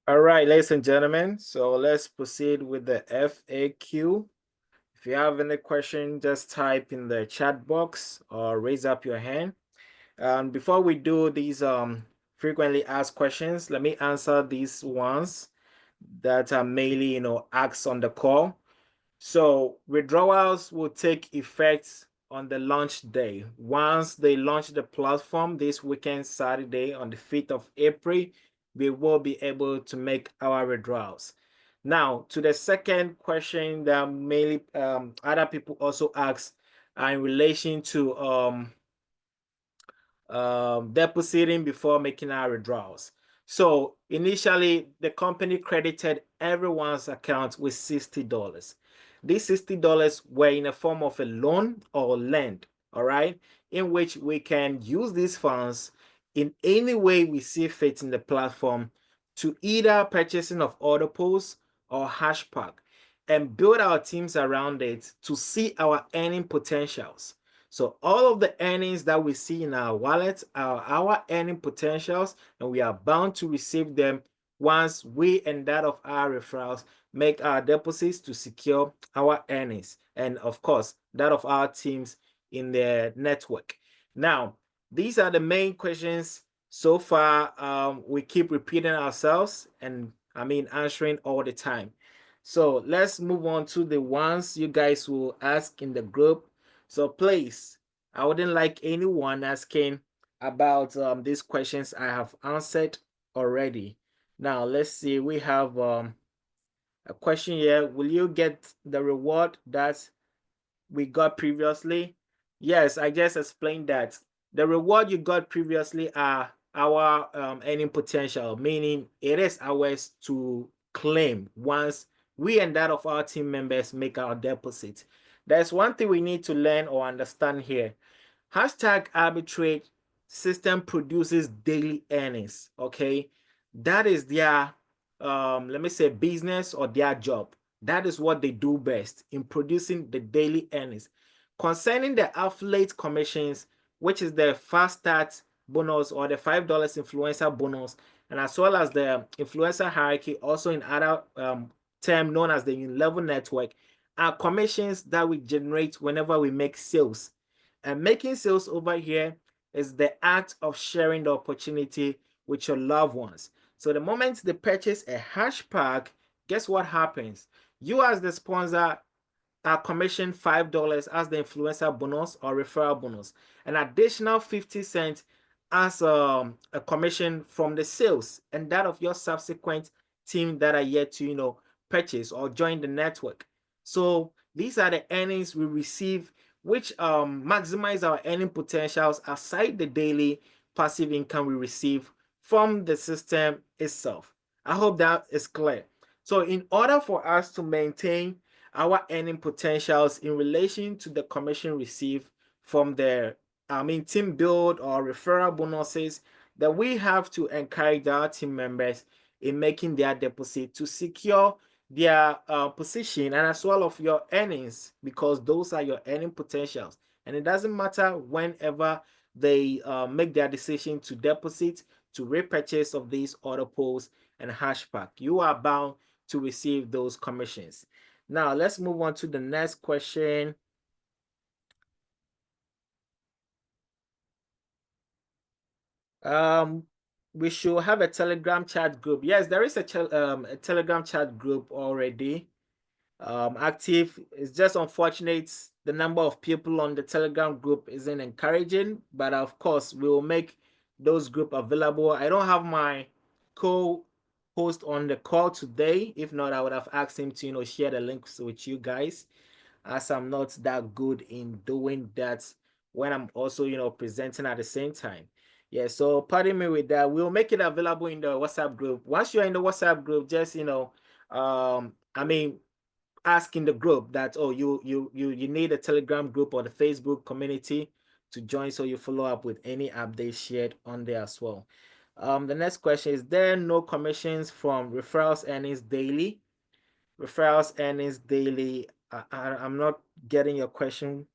All right, ladies and gentlemen, so let's proceed with the FAQ. If you have any question, just type in the chat box or raise up your hand. And before we do these frequently asked questions, let me answer these ones that are mainly asked on the call. So withdrawals will take effect on the launch day. Once they launch the platform this weekend, Saturday, on the 5th of April, we will be able to make our withdrawals. Now, to the second question that mainly other people also ask in relation to depositing before making our withdrawals. So initially, the company credited everyone's account with $60. These $60 were in a form of a loan or lend, all right, in which we can use these funds in any way we see fit in the platform to either purchasing of Autopools or Hashpack and build our teams around it to see our earning potentials. So all of the earnings that we see in our wallet are our earning potentials, and we are bound to receive them once we and that of our referrals make our deposits to secure our earnings, and of course that of our teams in the network. Now, these are the main questions so far. We keep repeating ourselves and answering all the time. So let's move on to the ones you guys will ask in the group. So please, I wouldn't like anyone asking about these questions I have answered already. Now let's see. We have a question here. Will you get the reward that we got previously? Yes, I just explained that. The reward you got previously are our earning potential, meaning it is ours to claim once we and that of our team members make our deposit. There's one thing we need to learn or understand here. Hashtag Arbitrage system produces daily earnings, okay? That is their, let me say, business or their job. That is what they do best in producing the daily earnings. Concerning the affiliate commissions, which is the fast start bonus or the $5 influencer bonus, and as well as the influencer hierarchy, also in other term known as the level network, are commissions that we generate whenever we make sales. And making sales over here is the act of sharing the opportunity with your loved ones. So the moment they purchase a Hashpack, guess what happens? You as the sponsor are commissioned $5 as the influencer bonus or referral bonus. An additional 50 cents as a commission from the sales and that of your subsequent team that are yet to purchase or join the network. So these are the earnings we receive, which maximize our earning potentials aside the daily passive income we receive from the system itself. I hope that is clear. So in order for us to maintain our earning potentials in relation to the commission received from the team build or referral bonuses, that we have to encourage our team members in making their deposit to secure their position and as well of your earnings, because those are your earning potentials. And it doesn't matter whenever they make their decision to deposit, to repurchase of these Autopools and Hashpack, you are bound to receive those commissions. Now let's move on to the next question. We should have a Telegram chat group. Yes, there is a Telegram chat group already active. It's just unfortunate the number of people on the Telegram group isn't encouraging, but of course we will make those group available. I don't have my co-host on the call today. If not, I would have asked him to share the links with you guys, as I'm not that good in doing that when I'm also presenting at the same time. Yeah, so pardon me with that. We'll make it available in the WhatsApp group. Once you're in the WhatsApp group, just ask in the group that, oh, you need a Telegram group or the Facebook community to join, so you follow up with any updates shared on there as well. The next question is, there no commissions from referrals earnings daily? Referrals earnings daily. I'm not getting your question.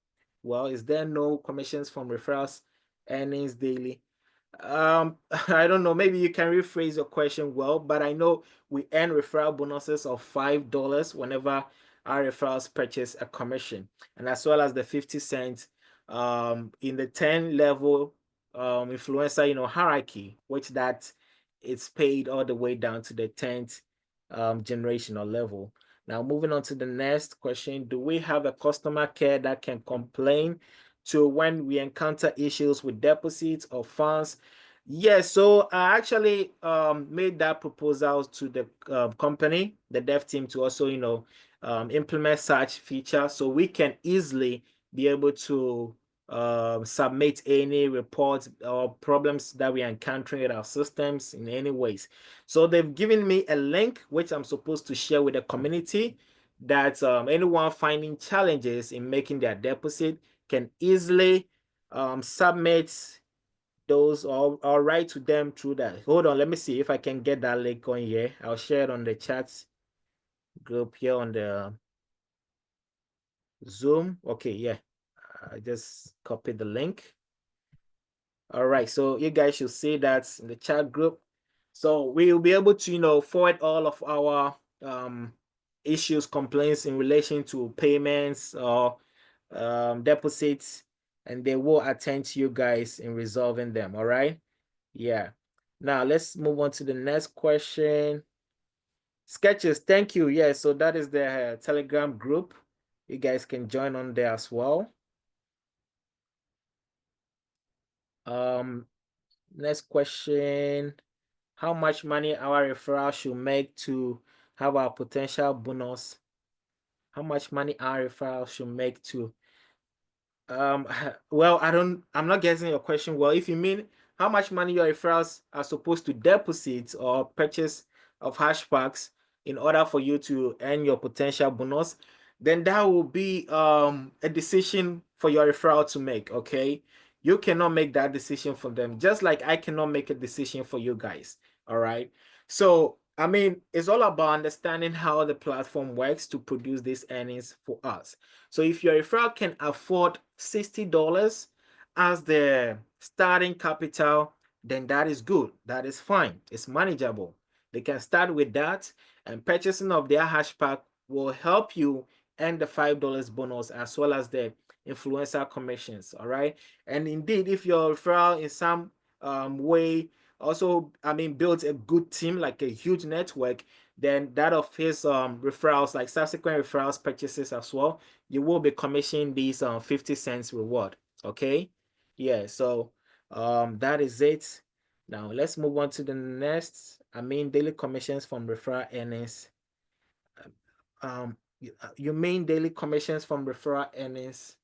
Well, is there no commissions from referrals earnings daily? I don't know. Maybe you can rephrase your question well, but I know we earn referral bonuses of $5 whenever our referrals purchase a commission, and as well as the 50 cents in the 10 level influencer, hierarchy, which that it's paid all the way down to the 10th generation or level. Now, moving on to the next question, do we have a customer care that can complain to when we encounter issues with deposits or funds? Yes, so I actually made that proposal to the company, the dev team, to also, implement such feature so we can easily be able to submit any reports or problems that we are encountering with our systems in any ways. So they've given me a link which I'm supposed to share with the community that anyone finding challenges in making their deposit can easily submit those or write to them through that. Hold on, let me see if I can get that link on here. I'll share it on the chat group here on the Zoom. Okay, yeah. I just copied the link. All right, so you guys should see that in the chat group. So we'll be able to, forward all of our issues, complaints in relation to payments or deposits, and they will attend to you guys in resolving them. All right. Yeah. Now let's move on to the next question. Sketches, thank you. Yeah, so that is the Telegram group. You guys can join on there as well. Next question. How much money our referral should make to have our potential bonus? How much money our referral should make to well, I'm not getting your question well. If you mean how much money your referrals are supposed to deposit or purchase of hashtags in order for you to earn your potential bonus, then that will be a decision for your referral to make. Okay, you cannot make that decision for them, just like I cannot make a decision for you guys. All right, so I mean, it's all about understanding how the platform works to produce these earnings for us. So if your referral can afford $60 as the starting capital, then that is good. That is fine. It's manageable. They can start with that, and purchasing of their hash pack will help you earn the $5 bonus as well as the influencer commissions. All right. And indeed, if your referral in some way also, builds a good team, like a huge network, then that of his referrals, like subsequent referrals purchases as well, you will be commissioning these 50 cents reward. Okay. Yeah, so that is it. Now let's move on to the next. Daily commissions from referral earnings. You mean daily commissions from referral earnings?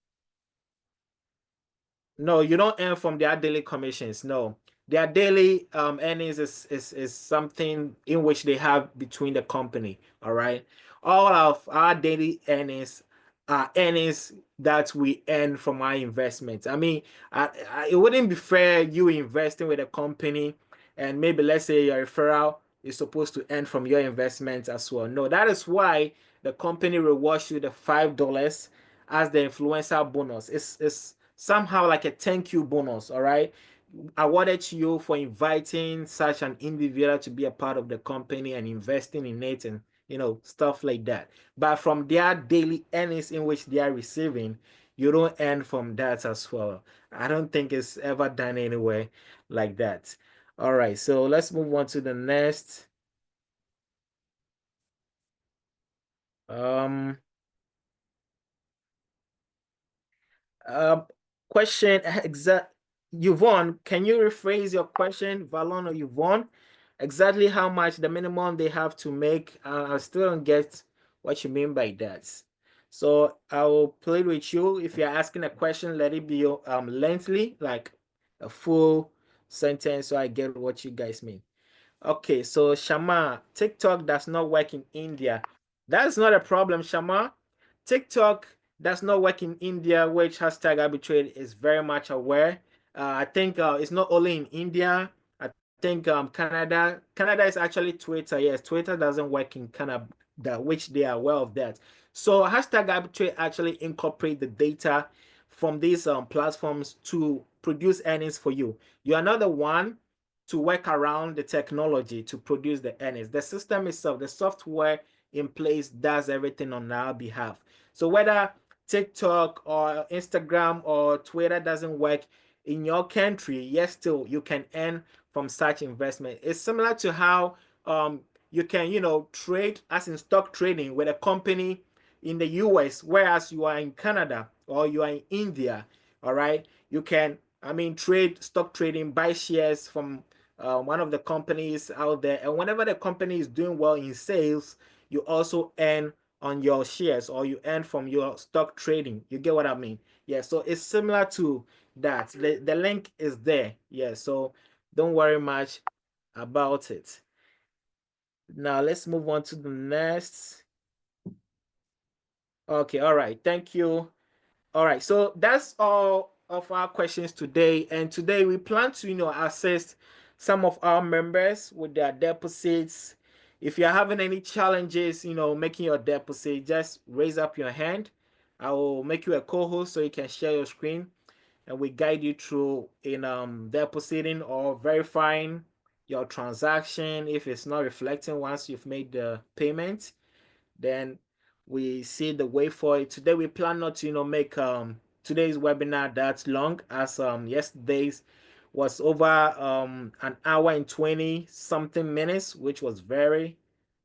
No, you don't earn from their daily commissions. No, their daily earnings is something in which they have between the company. All right. All of our daily earnings are earnings that we earn from our investments. It wouldn't be fair you investing with a company and maybe let's say your referral is supposed to earn from your investments as well. No, that is why the company rewards you the $5 as the influencer bonus. It's somehow like a thank you bonus, all right, awarded to you for inviting such an individual to be a part of the company and investing in it and stuff like that. But from their daily earnings in which they are receiving, you don't earn from that as well. I don't think it's ever done anywhere like that. All right, so let's move on to the next. Um, Uh, question exact. Yvonne, can you rephrase your question, Valon or Yvonne? Exactly how much the minimum they have to make? I still don't get what you mean by that. So I will play with you. If you're asking a question, let it be lengthy, like a full sentence, so I get what you guys mean. Okay, so Shama, TikTok does not work in India. That's not a problem, Shama. TikTok does not work in India, which hashtag arbitrage is very much aware. I think it's not only in India. I think Canada. Canada is actually Twitter. Yes, Twitter doesn't work in Canada, which they are aware of that. So hashtag arbitrage actually incorporate the data from these platforms to produce earnings for you. You are not the one to work around the technology to produce the earnings. The system itself, the software in place does everything on our behalf. So whether TikTok or Instagram or Twitter doesn't work in your country, yes, still you can earn from such investment. It's similar to how you can, trade as in stock trading with a company in the US, whereas you are in Canada or you are in India. All right, you can, trade stock trading, buy shares from one of the companies out there, and whenever the company is doing well in sales, you also earn on your shares, or you earn from your stock trading. You get what I mean? Yeah, so it's similar to that. The link is there. Yeah, so don't worry much about it. Now let's move on to the next. Okay, all right, thank you. All right, so that's all of our questions today. And today we plan to, assist some of our members with their deposits. If you're having any challenges, making your deposit, just raise up your hand. I will make you a co-host so you can share your screen, and we guide you through in depositing or verifying your transaction. If it's not reflecting once you've made the payment, then we see the way for it. Today we plan not to make today's webinar that long, as yesterday's was over an hour and 20 something minutes, which was very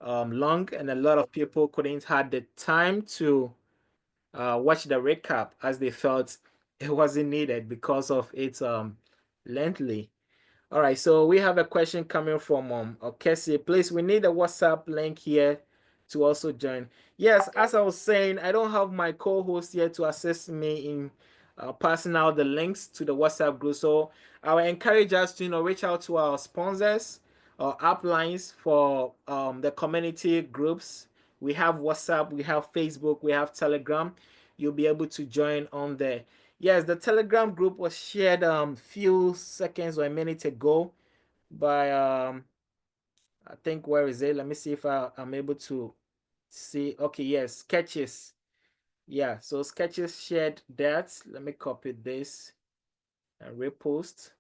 long, and a lot of people couldn't have the time to watch the recap, as they felt it wasn't needed because of its lengthy. All right, so we have a question coming from Okesi. Please, we need a WhatsApp link here to also join. Yes, as I was saying, I don't have my co-host here to assist me in passing out the links to the WhatsApp group. So I will encourage us to reach out to our sponsors or uplines for the community groups. We have WhatsApp, we have Facebook, we have Telegram. You'll be able to join on there. Yes, the Telegram group was shared few seconds or a minute ago by I think, where is it? Let me see if I'm able to see. Okay, yes, Sketches. Yeah, so Sketches shared that. Let me copy this and repost.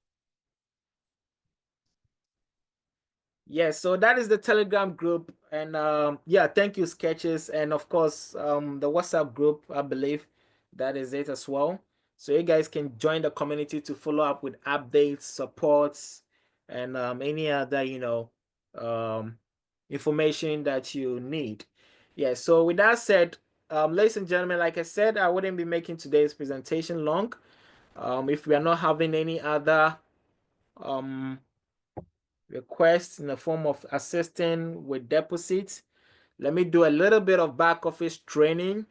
Yeah, so that is the Telegram group. And yeah, thank you, Sketches. And of course, the WhatsApp group, I believe that is it as well. So you guys can join the community to follow up with updates, supports, and any other, information that you need. Yeah, so with that said, ladies and gentlemen, like I said, I wouldn't be making today's presentation long. If we are not having any other requests in the form of assisting with deposits, let me do a little bit of back office training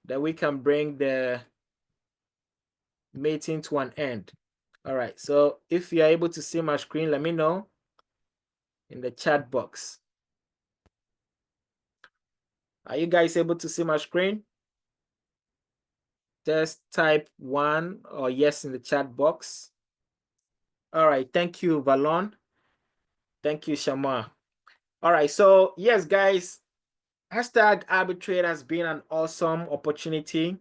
that we can bring the meeting to an end. All right, so if you're able to see my screen, let me know in the chat box. Are you guys able to see my screen? Just type 1 or yes in the chat box. All right, thank you, Valon. Thank you, Shama. All right, so yes, guys, Hashtag Arbitrage has been an awesome opportunity.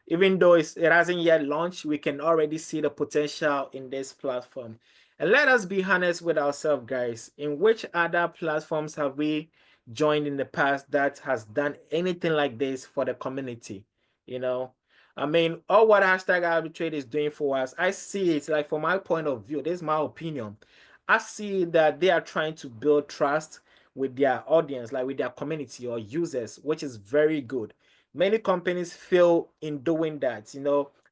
Even though it hasn't yet launched, we can already see the potential in this platform. And let us be honest with ourselves, guys. In which other platforms have we joined in the past that has done anything like this for the community? All what Hashtag Arbitrage is doing for us, I see it like, from my point of view, this is my opinion. I see that they are trying to build trust with their audience, like with their community or users, which is very good. Many companies fail in doing that.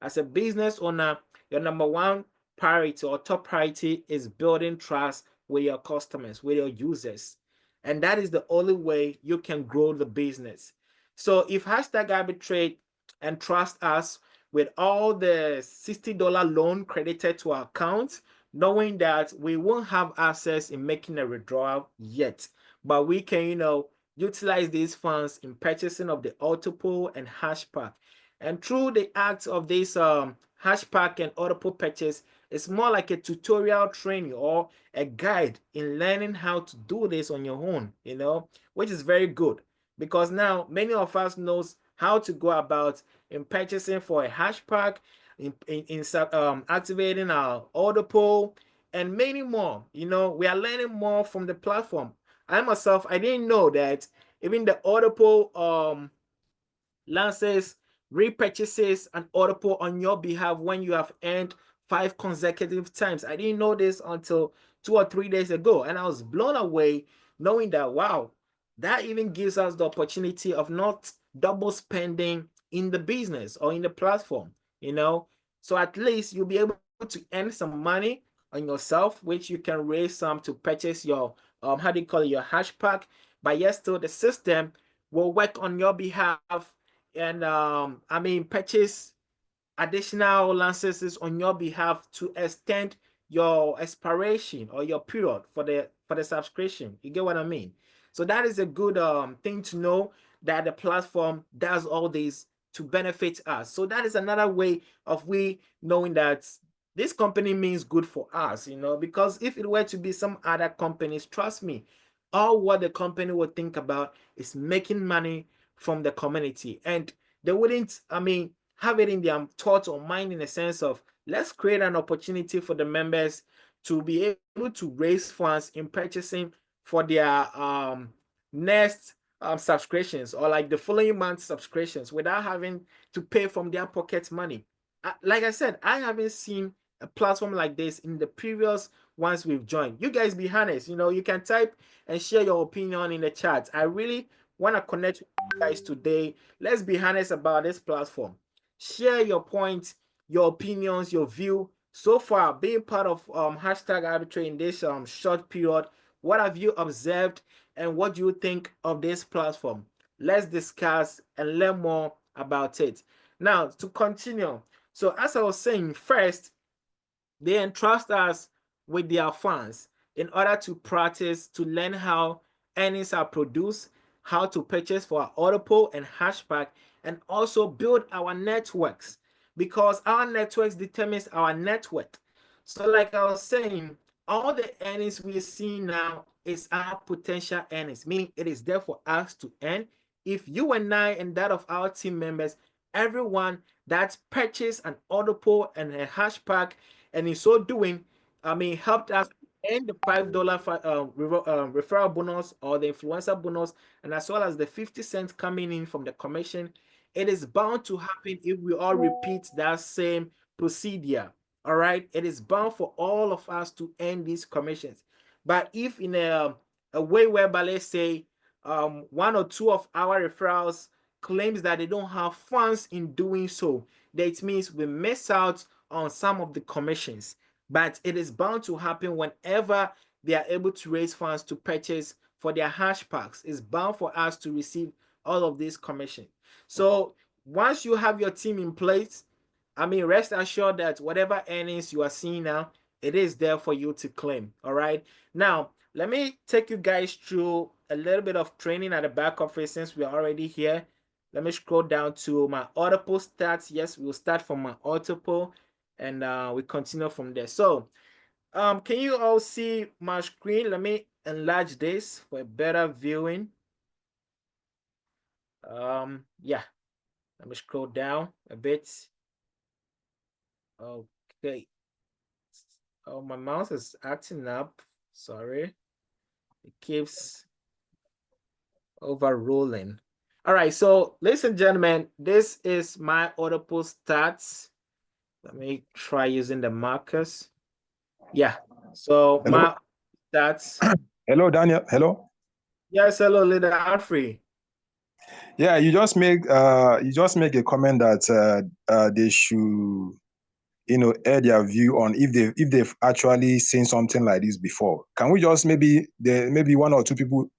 As a business owner, your number one priority or top priority is building trust with your customers, with your users. And that is the only way you can grow the business. So if Hashtag Arbitrage entrust us with all the $60 loan credited to our account, knowing that we won't have access in making a withdrawal yet, but we can, utilize these funds in purchasing of the Autopool and Hashpack. And through the act of this Hashpack and Autopool purchase, it's more like a tutorial training or a guide in learning how to do this on your own, which is very good, because now many of us knows how to go about in purchasing for a Hashpack, activating our Autopool, and many more. You know, we are learning more from the platform. I myself, I didn't know that even the Autopool launches, repurchases an Autopool on your behalf when you have earned 5 consecutive times. I didn't know this until 2 or 3 days ago, and I was blown away knowing that, wow, that even gives us the opportunity of not double spending in the business or in the platform, you know. So at least you'll be able to earn some money on yourself, which you can raise some to purchase your how do you call it, your hash pack. But yes, still the system will work on your behalf and purchase additional licenses on your behalf to extend your expiration or your period for the subscription. You get what I mean? So that is a good thing to know, that the platform does all this to benefit us. So that is another way of we knowing that this company means good for us, you know, because if it were to be some other companies, trust me, all what the company would think about is making money from the community, and they wouldn't, have it in their thoughts or mind in the sense of, let's create an opportunity for the members to be able to raise funds in purchasing for their next subscriptions, or like the following month subscriptions, without having to pay from their pocket money. Like I said, I haven't seen a platform like this in the previous ones we've joined. You guys be honest, you know, you can type and share your opinion in the chat. I really want to connect with you guys today. Let's be honest about this platform. Share your points, your opinions, your view. So far, being part of hashtag arbitrage in this short period, what have you observed and what do you think of this platform? Let's discuss and learn more about it. Now, to continue, so as I was saying, first, they entrust us with their funds in order to practice, to learn how earnings are produced, how to purchase for our Autopool and Hashpack, and also build our networks, because our networks determines our net worth. So like I was saying, all the earnings we see now is our potential earnings, meaning it is there for us to earn. If you and I and that of our team members, everyone that purchased an Autopool and a Hashpack, and in so doing, helped us earn the $5 referral bonus or the influencer bonus, and as well as the 50 cents coming in from the commission. It is bound to happen if we all repeat that same procedure. All right, it is bound for all of us to earn these commissions. But if in a way whereby, let's say, one or two of our referrals claims that they don't have funds in doing so, that means we miss out on some of the commissions. But it is bound to happen whenever they are able to raise funds to purchase for their hash packs. It's bound for us to receive all of these commissions. So once you have your team in place, rest assured that whatever earnings you are seeing now, it is there for you to claim. All right. Now, let me take you guys through a little bit of training at the back office since we are already here. Let me scroll down to my Autopool stats. Yes, we'll start from my Autopool and we continue from there. So, can you all see my screen? Let me enlarge this for a better viewing. Yeah, let me scroll down a bit. Okay. Oh, my mouse is acting up. Sorry. It keeps overruling. All right, so ladies and gentlemen, this is my Autopool stats. Let me try using the markers. Yeah, so Hello? my stats. Hello, Daniel. Hello. Yes, hello, leader Alfred. Yeah, you just make a comment that they should air their view on if they've actually seen something like this before. Can we just maybe one or two people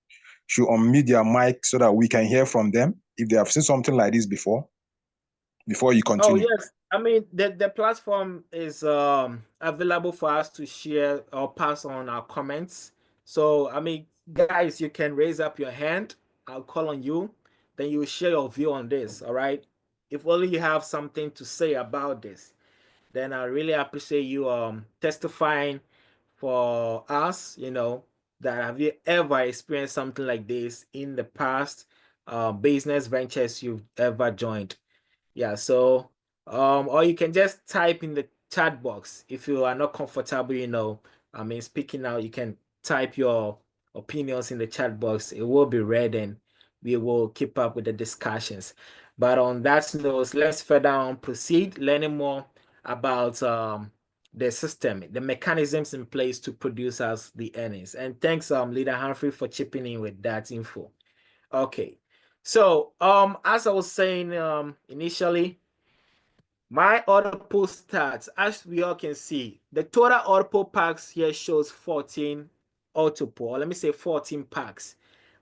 should unmute their mic so that we can hear from them if they have seen something like this before you Oh continue? yes, the platform is available for us to share or pass on our comments. So guys, you can raise up your hand. I'll call on you. Then you share your view on this. All right. If only you have something to say about this, then I really appreciate you testifying for us. You know, that have you ever experienced something like this in the past business ventures you've ever joined? Yeah, so Or you can just type in the chat box if you are not comfortable, speaking out. You can type your opinions in the chat box. It will be read and we will keep up with the discussions. But on that note, let's further on proceed learning more about the system, the mechanisms in place to produce us the earnings. And thanks, Leader Humphrey, for chipping in with that info. Okay, so as I was saying initially, my Autopool stats, as we all can see, the total Autopool packs here shows 14 Autopool, let me say 14 packs.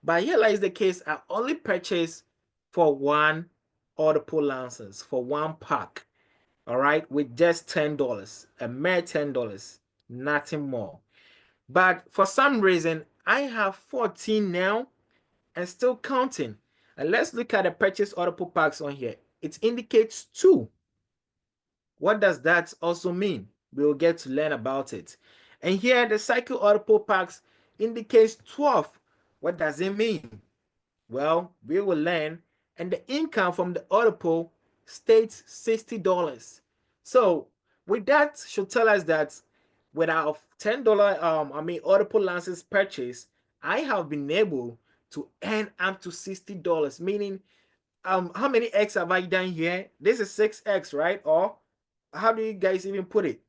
But here lies the case, I only purchased for one Autopool license, for one pack, all right, with just $10, a mere $10, nothing more. But for some reason, I have 14 now and still counting. And let's look at the purchase Autopool packs on here. It indicates 2. What does that also mean? We will get to learn about it. And here the cycle Autopool packs indicates 12. What does it mean? Well, we will learn. And the income from the Autopool states $60. So with that should tell us that with our $10 Autopool license purchase, I have been able to earn up to $60, meaning how many X have I done here? This is 6X, right? Or how do you guys even put it?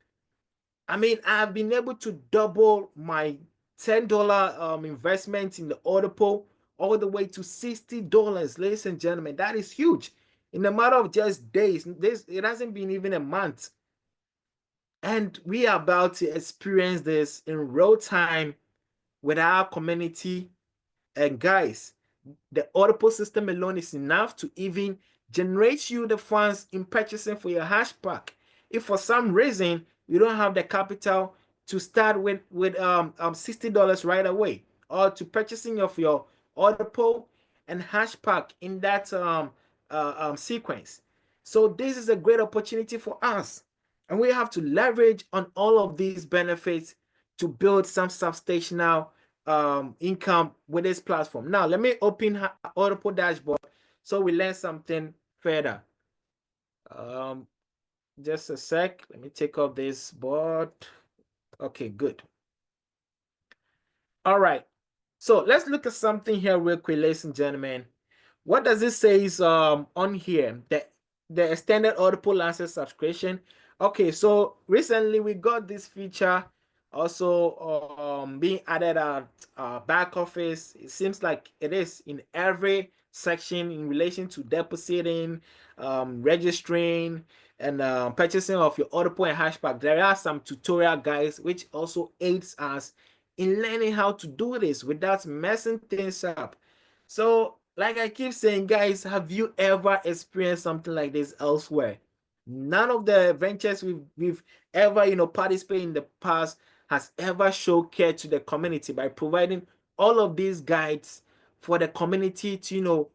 I mean, I've been able to double my $10 investment in the Autopool all the way to $60, ladies and gentlemen. That is huge. In a matter of just days, it hasn't been even a month. And we are about to experience this in real time with our community. And guys, the Autopool system alone is enough to even generate you the funds in purchasing for your hash pack. If for some reason you don't have the capital to start with $60 right away, or to purchasing of your Autopool and hash pack in that sequence. So this is a great opportunity for us, and we have to leverage on all of these benefits to build some substantial income with this platform. Now let me open Autopool dashboard so we learn something further. Just a sec, let me take off this board. Okay, good. All right, so let's look at something here real quick, ladies and gentlemen. What does it say on here? The extended Autopool license subscription. Okay, so recently we got this feature also being added at back office. It seems like it is in every section in relation to depositing, registering, and purchasing of your Autopool and hashpack. There are some tutorial guides which also aids us in learning how to do this without messing things up. So like I keep saying, guys, have you ever experienced something like this elsewhere? None of the ventures we've ever participated in the past has ever showed care to the community by providing all of these guides for the community to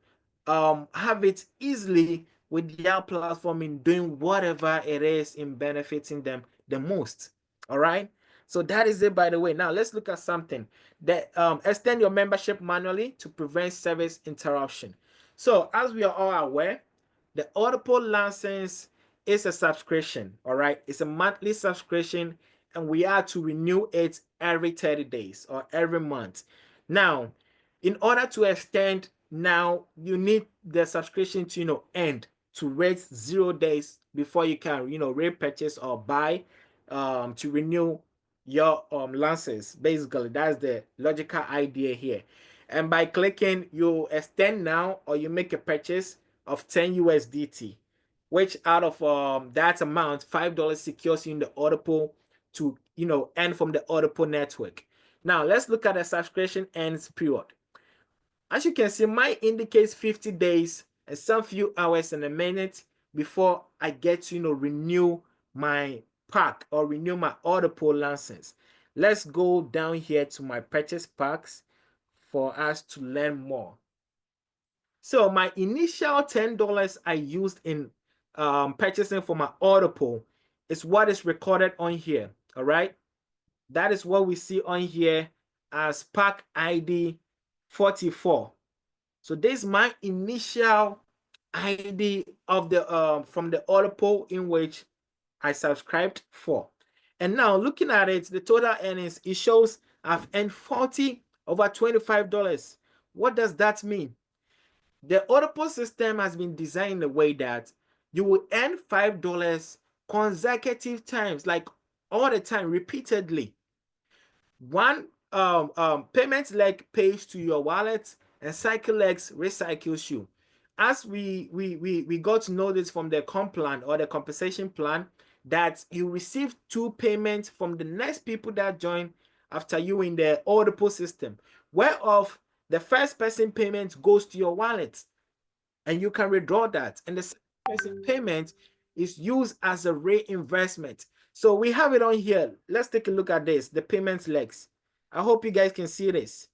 have it easily with their platform in doing whatever it is in benefiting them the most. All right, so that is it, by the way. Now let's look at something that extend your membership manually to prevent service interruption. So as we are all aware, the Autopool license is a subscription. All right, it's a monthly subscription, and we are to renew it every 30 days or every month. Now, in order to extend, now you need the subscription to end, to wait 0 days before you can repurchase or buy to renew your license. Basically, that's the logical idea here. And by clicking, you extend now, or you make a purchase of 10 USDT, which out of that amount, $5 secures you in the Autopool to earn from the Autopool network. Now let's look at the subscription ends period. As you can see, mine indicates 50 days and some few hours and a minute before I get to renew my pack or renew my Autopool license. Let's go down here to my purchase packs for us to learn more. So my initial $10 I used in purchasing for my Autopool is what is recorded on here. All right, that is what we see on here as pack ID 44. So this is my initial ID of the from the Autopool in which I subscribed for. And now looking at it, the total earnings, it shows I've earned 40 over $25. What does that mean? The Autopool system has been designed in a way that you will earn $5 consecutive times, like all the time, repeatedly. One payment leg pays to your wallet, and cycle legs recycles you. As we got to know this from the comp plan or the compensation plan, that you receive two payments from the next people that join after you in the Audible system, whereof the first person payment goes to your wallet and you can withdraw that, and the second person payment is used as a reinvestment. So we have it on here. Let's take a look at this, the payments legs. I hope you guys can see this.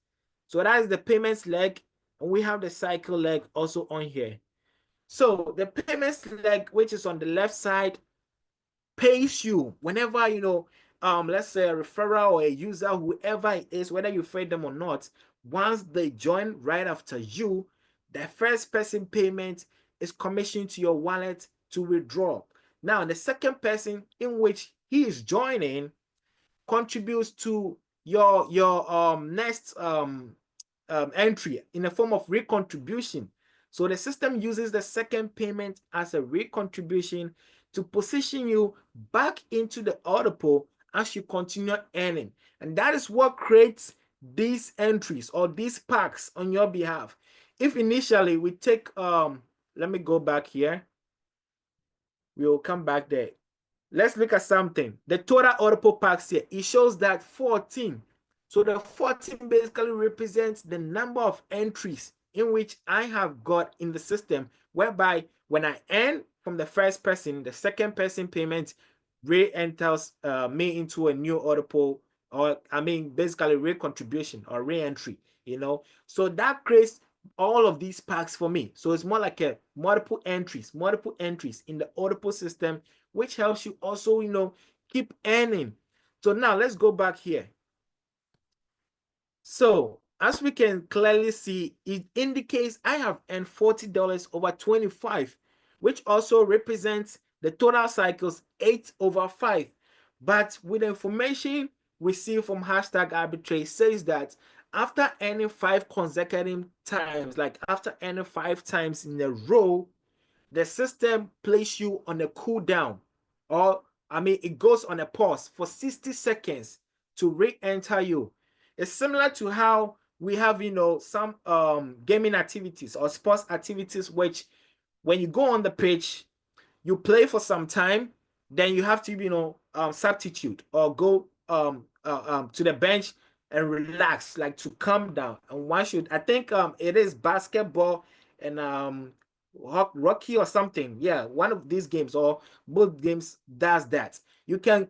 So that is the payments leg, and we have the cycle leg also on here. So the payments leg, which is on the left side, pays you whenever, let's say a referral or a user, whoever it is, whether you fed them or not, once they join right after you, the first person payment is commissioned to your wallet to withdraw. Now the second person in which he is joining contributes to your next entry in the form of recontribution. So the system uses the second payment as a recontribution to position you back into the Autopool as you continue earning. And that is what creates these entries or these packs on your behalf. If initially we take, let me go back here. We will come back there. Let's look at something. The total Autopool packs here, it shows that 14. So the 14 basically represents the number of entries in which I have got in the system, whereby when I earn from the first person, the second person payment re-enters me into a new Autopool, or basically re-contribution or re-entry, So that creates all of these packs for me. So it's more like a multiple entries in the Autopool system, which helps you also, keep earning. So now let's go back here. So as we can clearly see, it indicates I have earned $40 over 25, which also represents the total cycles 8 over 5. But with the information we see from Hashtag Arbitrage says that after earning 5 consecutive times, like after earning 5 times in a row, the system places you on a cooldown, or it goes on a pause for 60 seconds to re-enter you. It's similar to how we have, some gaming activities or sports activities, which when you go on the pitch, you play for some time, then you have to, substitute or go to the bench and relax, like to calm down. And one should, I think it is basketball and Rocky or something. Yeah, one of these games or both games does that. You can,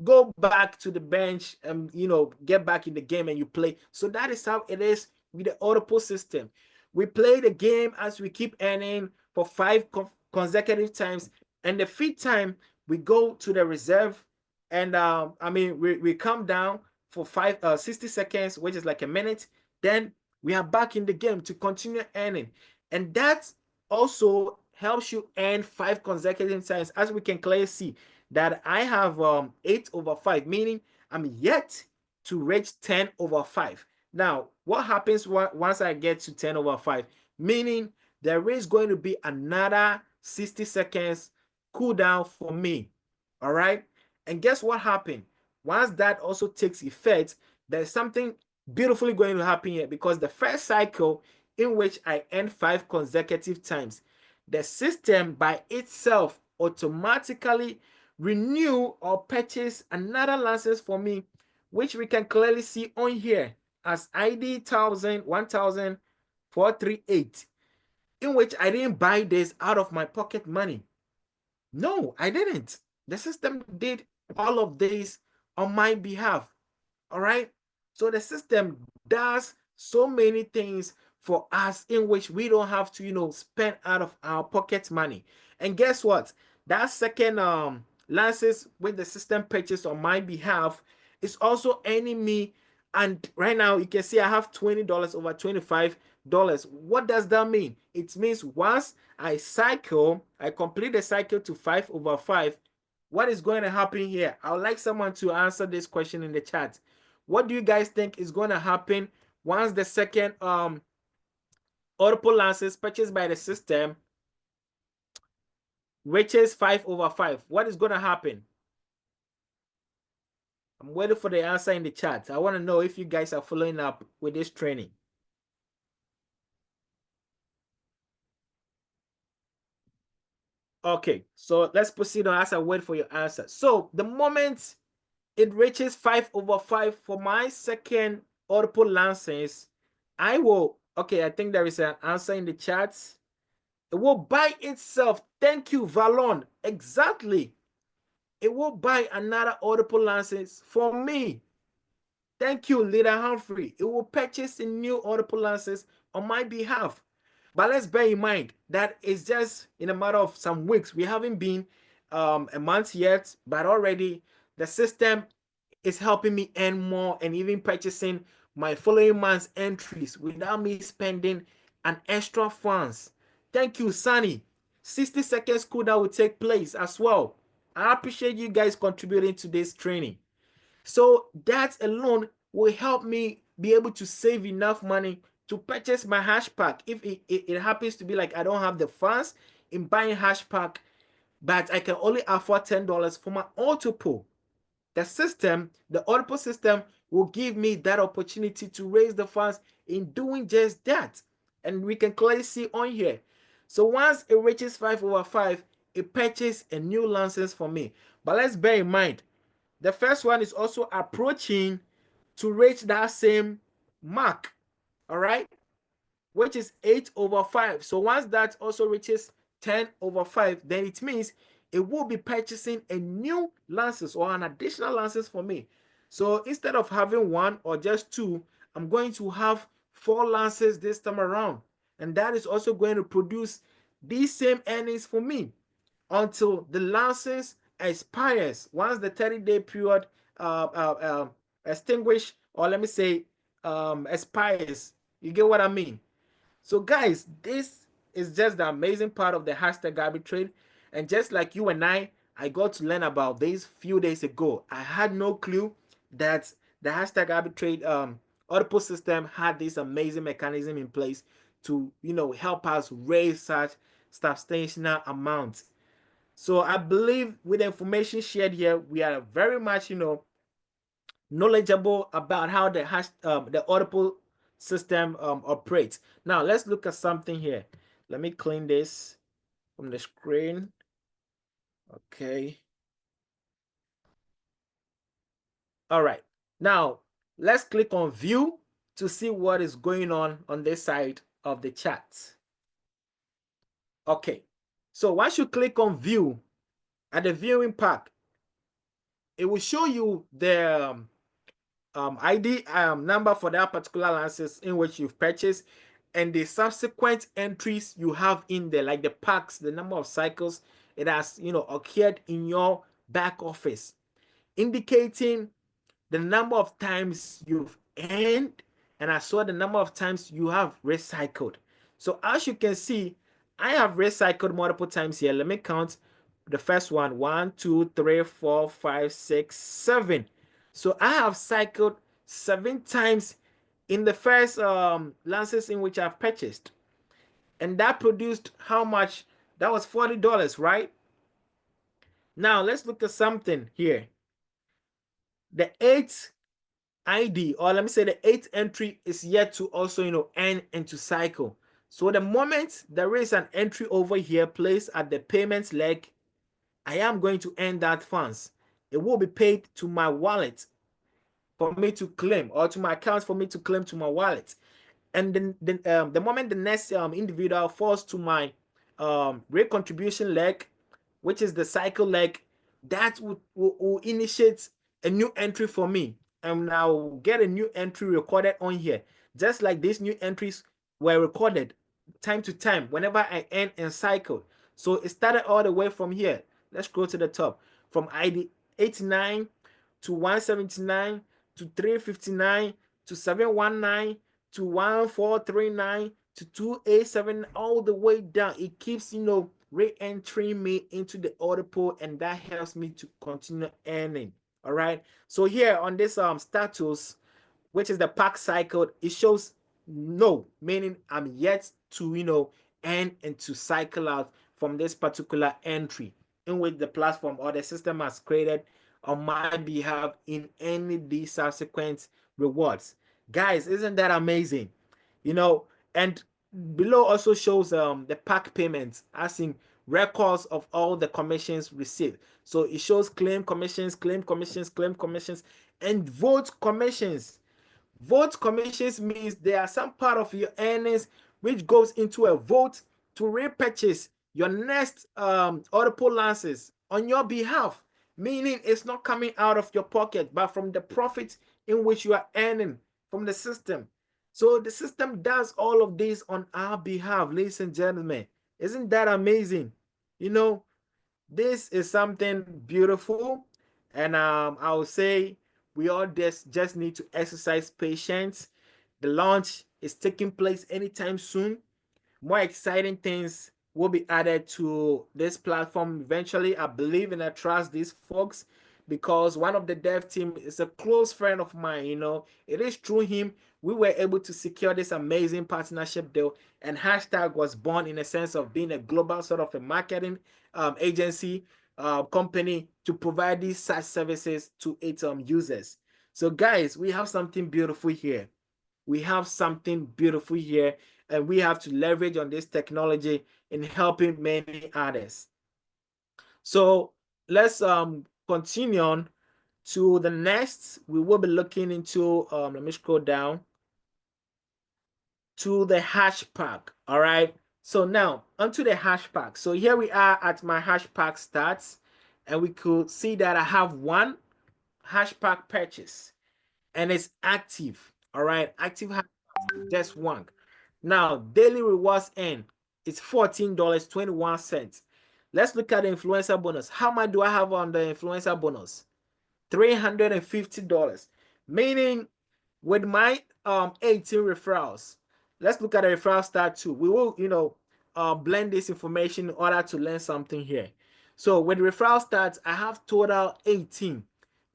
go back to the bench and get back in the game and you play. So that is how it is with the Autopool system. We play the game as we keep earning for 5 consecutive times, and the fifth time we go to the reserve, and we come down for 60 seconds, which is like a minute. Then we are back in the game to continue earning, and that also helps you earn 5 consecutive times. As we can clearly see that I have 8 over 5, meaning I'm yet to reach 10 over 5. Now, what happens once I get to 10 over 5? Meaning there is going to be another 60 seconds cooldown for me. All right. And guess what happened? Once that also takes effect, there's something beautifully going to happen here, because the first cycle in which I earn 5 consecutive times, the system by itself automatically renew or purchase another license for me, which we can clearly see on here as ID 1,438, in which I didn't buy this out of my pocket money. No, I didn't. The system did all of this on my behalf. All right. So the system does so many things for us in which we don't have to, spend out of our pocket money. And guess what? That second license with the system purchase on my behalf is also earning me. And right now you can see I have $20 over 25, What does that mean? It means once I complete the cycle to 5/5, what is going to happen here? I would like someone to answer this question in the chat. What do you guys think is going to happen once the second Autopool license purchased by the system reaches 5/5? What is going to happen? I'm waiting for the answer in the chat. I want to know if you guys are following up with this training. Okay, so let's proceed on as I wait for your answer. So the moment it reaches 5/5 for my second Autopool license, I will, okay, I think there is an answer in the chat. It will buy itself. Thank you, Valon. Exactly. It will buy another Autopool license for me. Thank you, Leader Humphrey. It will purchase a new Autopool license on my behalf. But let's bear in mind that it's just in a matter of some weeks. We haven't been a month yet, but already the system is helping me earn more and even purchasing my following month's entries without me spending an extra funds. Thank you, Sunny. 60 seconds cooldown will take place as well. I appreciate you guys contributing to this training. So that alone will help me be able to save enough money to purchase my hash pack. If it happens to be like I don't have the funds in buying hash pack, but I can only afford $10 for my Autopool. The system, the Autopool system, will give me that opportunity to raise the funds in doing just that. And we can clearly see on here. So once it reaches 5/5, it purchases a new license for me. But let's bear in mind, the first one is also approaching to reach that same mark, all right, which is 8/5. So once that also reaches 10/5, then it means it will be purchasing a new license or an additional license for me. So instead of having one or just two, I'm going to have 4 licenses this time around. And that is also going to produce these same earnings for me until the license expires. Once the 30-day period extinguish, or let me say expires. You get what I mean? So guys, this is just the amazing part of the hashtag arbitrage. And just like you and I got to learn about this few days ago. I had no clue that the hashtag arbitrage Autopool system had this amazing mechanism in place to, you know, help us raise such substantial amounts. So I believe with the information shared here, we are very much, you know, knowledgeable about how the Autopool system operates. Now let's look at something here. Let me clean this from the screen. Okay. All right. Now let's click on view to see what is going on this side of the chat. Okay. So once you click on view at the viewing pack, it will show you the ID number for that particular license in which you've purchased and the subsequent entries you have in there, like the packs, the number of cycles it has, you know, occurred in your back office, indicating the number of times you've earned, and I saw the number of times you have recycled. So as you can see, I have recycled multiple times here. Let me count the first one: 1, 2, 3, 4, 5, 6, 7. So I have cycled 7 times in the first lances in which I've purchased. And that produced how much? That was $40, right? Now let's look at something here. The 8th ID, or let me say the 8th entry, is yet to also, you know, end and to cycle. So the moment there is an entry over here placed at the payments leg, I am going to earn that funds. It will be paid to my wallet for me to claim, or to my account for me to claim to my wallet. And then the moment the next individual falls to my rate contribution leg, which is the cycle leg, that will initiate a new entry for me, and I'll get a new entry recorded on here, just like these new entries were recorded time to time whenever I end and cycle. So it started all the way from here. Let's go to the top, from ID 89 to 179 to 359 to 719 to 1439 to 287, all the way down. It keeps, re-entering me into the Autopool, and that helps me to continue earning. All right. So here on this status, which is the pack cycle, it shows no, meaning I'm yet to, end and to cycle out from this particular entry in which the platform or the system has created on my behalf in any of these subsequent rewards. Guys, isn't that amazing? And below also shows the pack payments, as in records of all the commissions received. So it shows claim commissions, claim commissions, claim commissions, and vote commissions. Vote commissions means there are some part of your earnings which goes into a vote to repurchase your next Autopool lances on your behalf, meaning it's not coming out of your pocket but from the profit in which you are earning from the system. So the system does all of this on our behalf, ladies and gentlemen. Isn't that amazing? This is something beautiful, and I would say we all just need to exercise patience. The launch is taking place anytime soon. More exciting things will be added to this platform eventually. I believe and I trust these folks because one of the dev team is a close friend of mine. It is through him we were able to secure this amazing partnership deal, and Hashtag was born in a sense of being a global sort of a marketing agency company to provide these SaaS services to its users. So guys, we have something beautiful here. We have something beautiful here, and we have to leverage on this technology in helping many others. So let's continue on to the next. We will be looking into let me scroll down to the hash pack. All right, so now onto the hash pack. So here we are at my hash pack stats, and we could see that I have one hash pack purchase and it's active. All right, active hash pack, just one. Now daily rewards end, it's $14.21. Let's look at the influencer bonus. How much do I have on the influencer bonus? $350, meaning with my 18 referrals. Let's look at the referral start too. We will blend this information in order to learn something here. So with referral stats, I have total 18.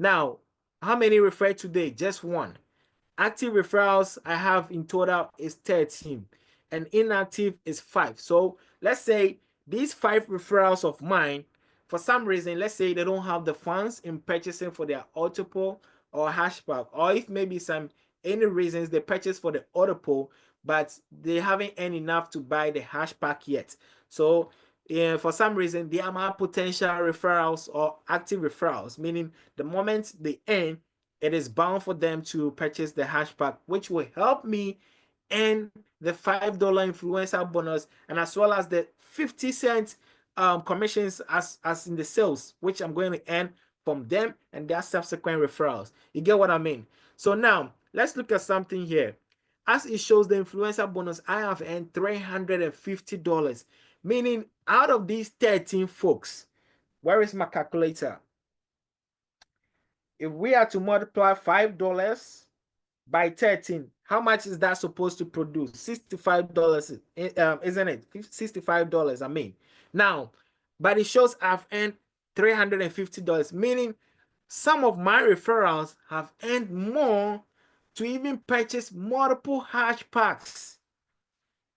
Now how many referred today? Just one. Active referrals I have in total is 13, and inactive is 5. So let's say these 5 referrals of mine, for some reason, let's say they don't have the funds in purchasing for their Autopool or hashpack, or if maybe any reasons they purchase for the Autopool, but they haven't earned enough to buy the hashpack yet. So for some reason, they are my potential referrals or active referrals, meaning the moment they earn, it is bound for them to purchase the hashpack, which will help me earn the $5 influencer bonus, and as well as the 50-cent commissions as in the sales, which I'm going to earn from them and their subsequent referrals. You get what I mean? So now let's look at something here. As it shows the influencer bonus, I have earned $350, meaning out of these 13 folks, where is my calculator? If we are to multiply $5 by 13, how much is that supposed to produce? $65, isn't it? $65, I mean. Now, but it shows I've earned $350, meaning some of my referrals have earned more to even purchase multiple hash packs.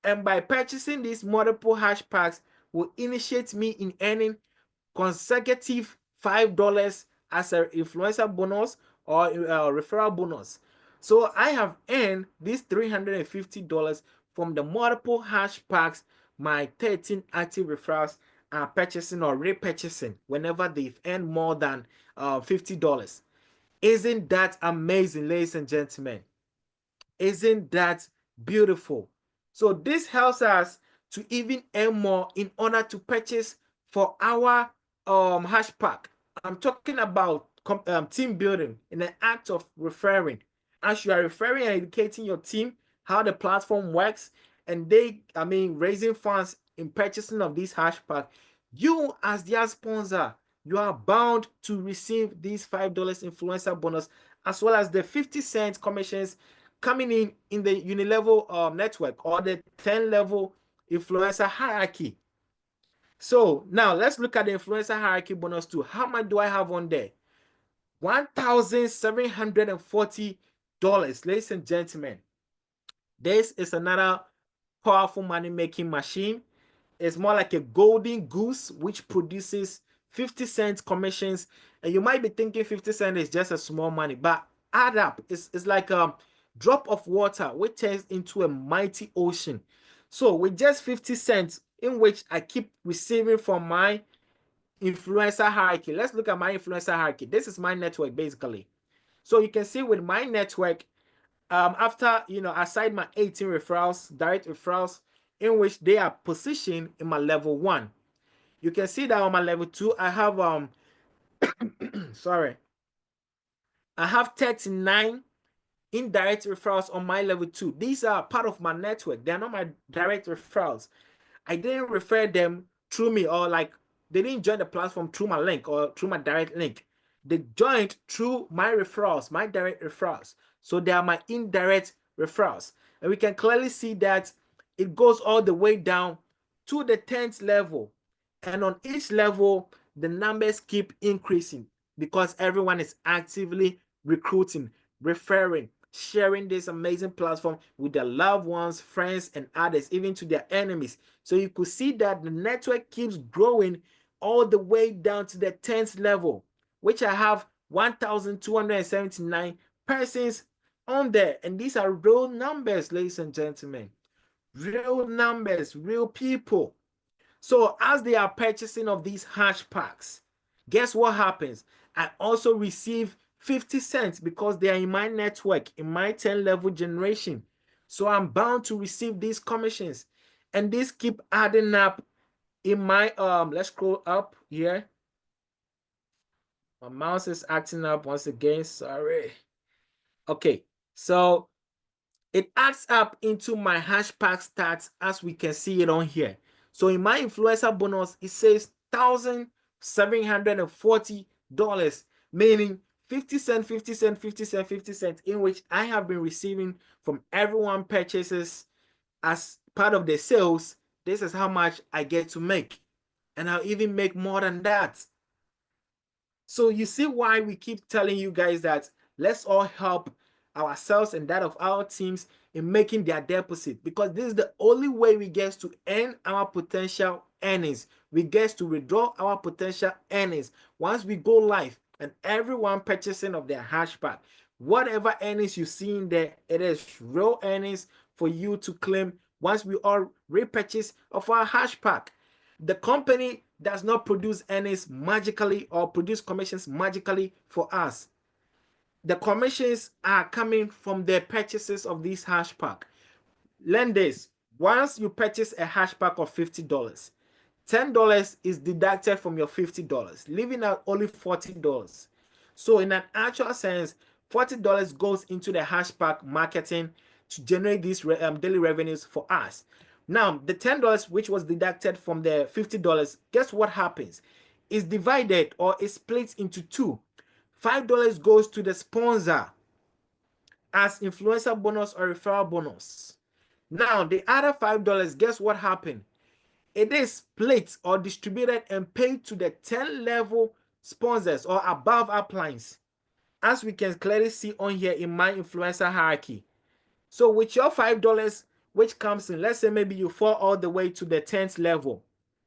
And by purchasing these multiple hash packs will initiate me in earning consecutive $5 as an influencer bonus or referral bonus. So I have earned this $350 from the multiple hash packs my 13 active referrals are purchasing or repurchasing whenever they've earned more than $50. Isn't that amazing, ladies and gentlemen? Isn't that beautiful? So this helps us to even earn more in order to purchase for our hash pack. I'm talking about team building in the act of referring. As you are referring and educating your team how the platform works, and raising funds in purchasing of this hash pack, you as their sponsor, you are bound to receive these $5 influencer bonus, as well as the 50-cent commissions coming in the unilevel network or the 10 level influencer hierarchy. So now let's look at the influencer hierarchy bonus too. How much do I have on there? $1,740, ladies and gentlemen. This is another powerful money making machine. It's more like a golden goose which produces 50 cent commissions. And you might be thinking 50 cents is just a small money, but add up. It's like a drop of water which turns into a mighty ocean. So with just 50 cents in which I keep receiving from my influencer hierarchy. Let's look at my influencer hierarchy. This is my network basically. So you can see with my network, after aside my 18 referrals, direct referrals, in which they are positioned in my level 1. You can see that on my level 2, I have sorry, I have 39 indirect referrals on my level 2. These are part of my network. They are not my direct referrals. I didn't refer them through me, or like they didn't join the platform through my link or through my direct link. They joined through my referrals, my direct referrals. So they are my indirect referrals. And we can clearly see that it goes all the way down to the 10th level. And on each level, the numbers keep increasing because everyone is actively recruiting, referring, sharing this amazing platform with their loved ones, friends, and others, even to their enemies. So you could see that the network keeps growing all the way down to the 10th level, which I have 1,279 persons on there. And these are real numbers, ladies and gentlemen. Real numbers, real people. So as they are purchasing of these hash packs, guess what happens? I also receive 50 cents because they are in my network, in my 10 level generation. So I'm bound to receive these commissions. And these keep adding up in my let's scroll up here. My mouse is acting up once again. Sorry. Okay, so it adds up into my hashpack stats as we can see it on here. So in my influencer bonus, it says $1,740, meaning 50 cent, 50 cent, 50 cent, 50 cent, in which I have been receiving from everyone purchases as part of the sales. This is how much I get to make. And I'll even make more than that. So you see why we keep telling you guys that let's all help ourselves and that of our teams in making their deposit, because this is the only way we get to earn our potential earnings. We get to withdraw our potential earnings once we go live and everyone purchasing of their hashpack. Whatever earnings you see in there, it is real earnings for you to claim once we all repurchase of our hashpack. The company does not produce earnings magically or produce commissions magically for us. The commissions are coming from the purchases of this hash pack. Learn this. Once you purchase a hash pack of $50, $10 is deducted from your $50, leaving out only $40. So in an actual sense, $40 goes into the hash pack marketing to generate these daily revenues for us. Now, the $10 which was deducted from the $50, guess what happens? It's divided or it's split into two. $5 goes to the sponsor as influencer bonus or referral bonus. Now, the other $5, guess what happened? It is split or distributed and paid to the 10 level sponsors or above uplines, as we can clearly see on here in my influencer hierarchy. So with your $5 which comes in, let's say maybe you fall all the way to the 10th level.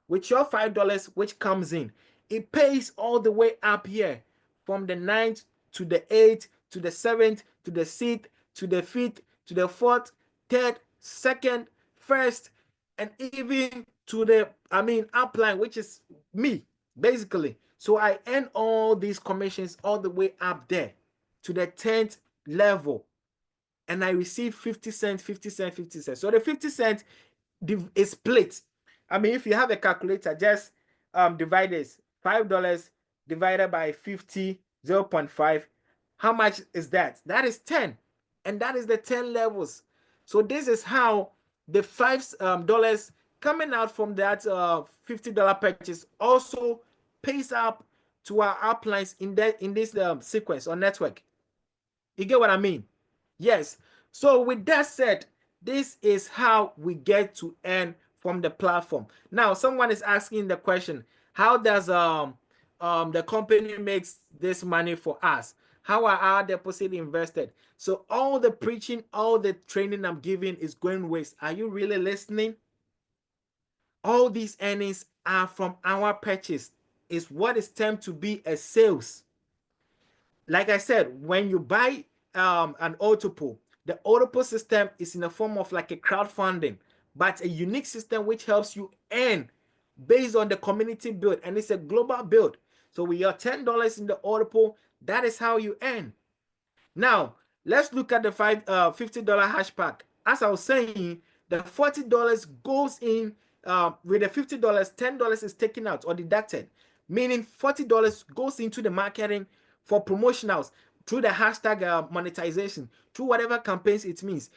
With your $5 which comes in, it pays all the way up here from the 9th to the 8th to the 7th to the 6th to the 5th to the 4th, 3rd, 2nd, 1st, and even to the upline, which is me basically. So I earn all these commissions all the way up there to the 10th level, and I receive 50 cents, 50 cents, 50 cents. So the 50 cents is split. If you have a calculator, just divide this. $5 divided by 50, 0.5. How much is that? That is 10. And that is the 10 levels. So this is how the $5 coming out from that $50 purchase also pays up to our uplines in this sequence or network. You get what I mean? Yes. So with that said, this is how we get to earn from the platform. Now, someone is asking the question, how does the company makes this money for us? How are our deposit invested? So all the preaching, all the training I'm giving is going waste. Are you really listening? All these earnings are from our purchase. Is what is termed to be a sales. Like I said, when you buy an Autopool, the Autopool system is in the form of like a crowdfunding, but a unique system which helps you earn based on the community build, and it's a global build. So with your $10 in the Autopool, that is how you earn. Now, let's look at the $50 hash pack. As I was saying, the $40 goes in with the $50, $10 is taken out or deducted, meaning $40 goes into the marketing for promotionals through the hashtag monetization, through whatever campaigns it means.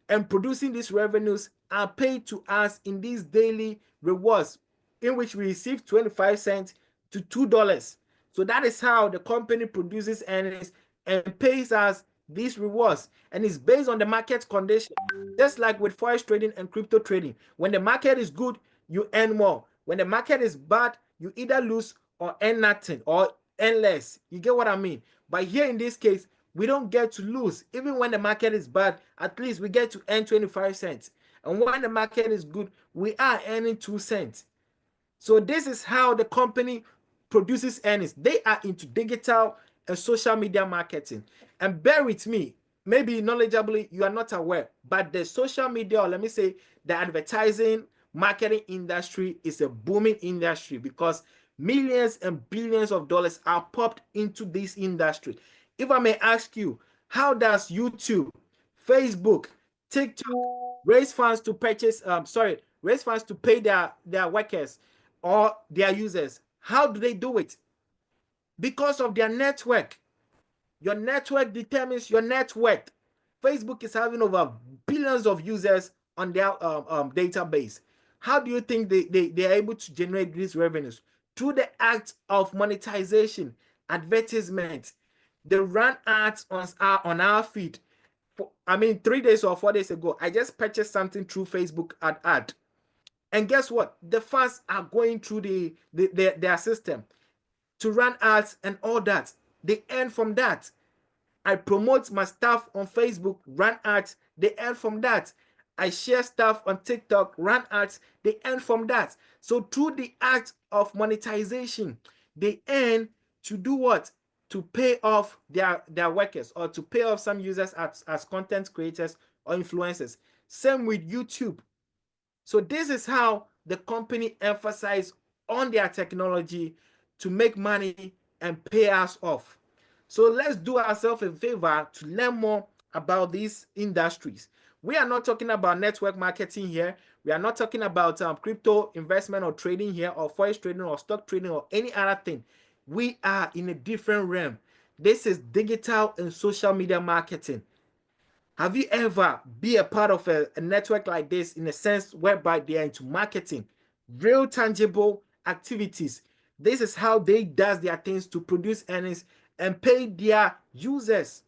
And producing these revenues are paid to us in these daily rewards, in which we receive 25 cents to $2. So that is how the company produces earnings and pays us these rewards. And it's based on the market condition. Just like with forex trading and crypto trading. When the market is good, you earn more. When the market is bad, you either lose or earn nothing or earn less. You get what I mean? But here in this case, we don't get to lose. Even when the market is bad, at least we get to earn 25 cents. And when the market is good, we are earning 2 cents. So this is how the company produces earnings. They are into digital and social media marketing. And bear with me, maybe knowledgeably you are not aware, but the social media, or let me say the advertising marketing industry is a booming industry because millions and billions of dollars are popped into this industry. If I may ask you, how does YouTube, Facebook, TikTok raise funds to purchase, raise funds to pay their workers or their users? How do they do it? Because of their network. Your network determines your net worth. Facebook is having over billions of users on their database. How do you think they are able to generate these revenues? Through the act of monetization, advertisement. They run ads on our feed. I mean, 3 days or 4 days ago, I just purchased something through Facebook ad. And guess what? The funds are going through their system to run ads and all that. They earn from that. I promote my stuff on Facebook, run ads, they earn from that. I share stuff on TikTok, run ads, they earn from that. So through the act of monetization, they earn to do what? To pay off their workers or to pay off some users as content creators or influencers. Same with YouTube. So this is how the company emphasizes on their technology to make money and pay us off. So let's do ourselves a favor to learn more about these industries. We are not talking about network marketing here. We are not talking about crypto investment or trading here, or forex trading or stock trading or any other thing. We are in a different realm. This is digital and social media marketing. Have you ever been a part of a network like this, in a sense whereby they are into marketing, real tangible activities? This is how they does their things to produce earnings and pay their users.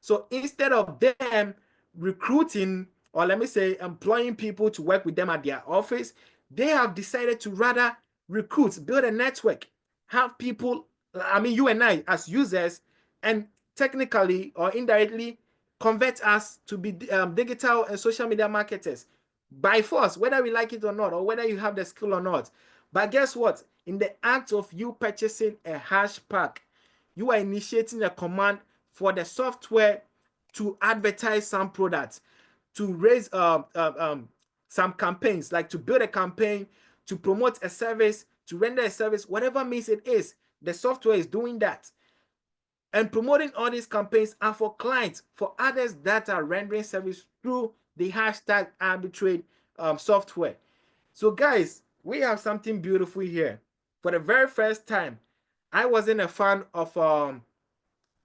So instead of them recruiting, or let me say employing people to work with them at their office, they have decided to rather recruit, build a network, have people, I mean you and I as users, and technically or indirectly convert us to be digital and social media marketers by force, whether we like it or not, or whether you have the skill or not. But guess what? In the act of you purchasing a hash pack, you are initiating a command for the software to advertise some products, to raise some campaigns, like to build a campaign, to promote a service, to render a service, whatever means it is. The software is doing that. And promoting all these campaigns are for clients, for others that are rendering service through the hashtag arbitrage software. So guys, we have something beautiful here. For the very first time, I wasn't a fan of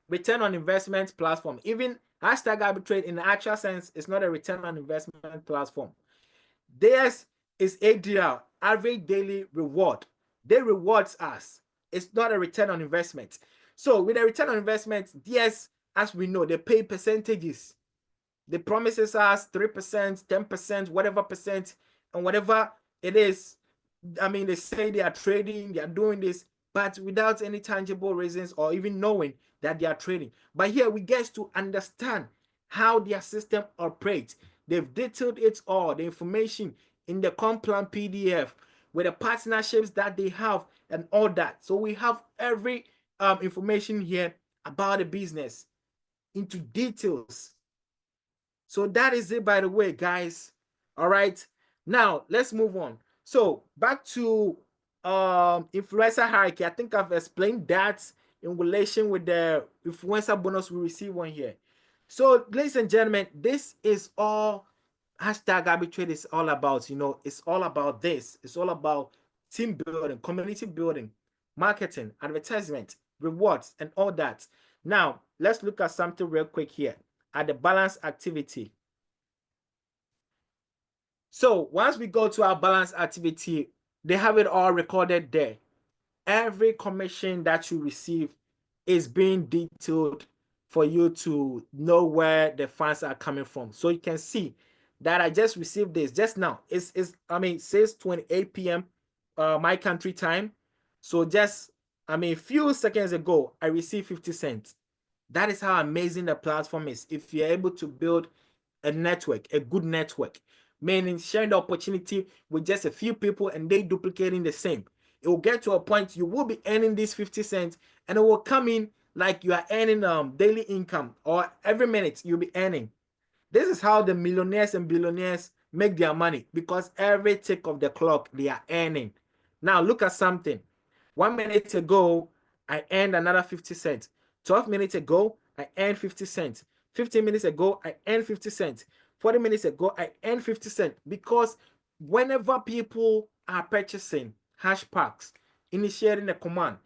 return on investment platform. Even hashtag arbitrage in the actual sense is not a return on investment platform. Theirs is ADR, average daily reward. They reward us. It's not a return on investment. So with a return on investment, yes, as we know, they pay percentages. They promises us 3%, 10%, whatever percent, and whatever it is. I mean, they say they are trading, they are doing this, but without any tangible reasons or even knowing that they are trading. But here we get to understand how their system operates. They've detailed it all, the information in the Complan PDF with the partnerships that they have and all that. So we have every information here about the business into details. So that is it, by the way, guys. All right. Now let's move on. So back to influencer hierarchy. I think I've explained that in relation with the influencer bonus we receive on here. So, ladies and gentlemen, this is all hashtag arbitrage is all about. You know, it's all about this. It's all about team building, community building, marketing, advertisement, rewards, and all that. Now, let's look at something real quick here at the balance activity. So once we go to our balance activity, they have it all recorded there. Every commission that you receive is being detailed for you to know where the funds are coming from. So you can see that I just received this just now. It's I mean, 6:28 p.m. My country time. So just a few seconds ago, I received 50 cents. That is how amazing the platform is. If you're able to build a network, a good network, meaning sharing the opportunity with just a few people and they duplicating the same. It will get to a point you will be earning these 50 cents and it will come in like you are earning daily income, or every minute you'll be earning. This is how the millionaires and billionaires make their money, because every tick of the clock they are earning. Now look at something. 1 minute ago, I earned another 50 cents. 12 minutes ago, I earned 50 cents. 15 minutes ago, I earned 50 cents. 40 minutes ago, I earned 50 cents. Because whenever people are purchasing hash packs, initiating a command,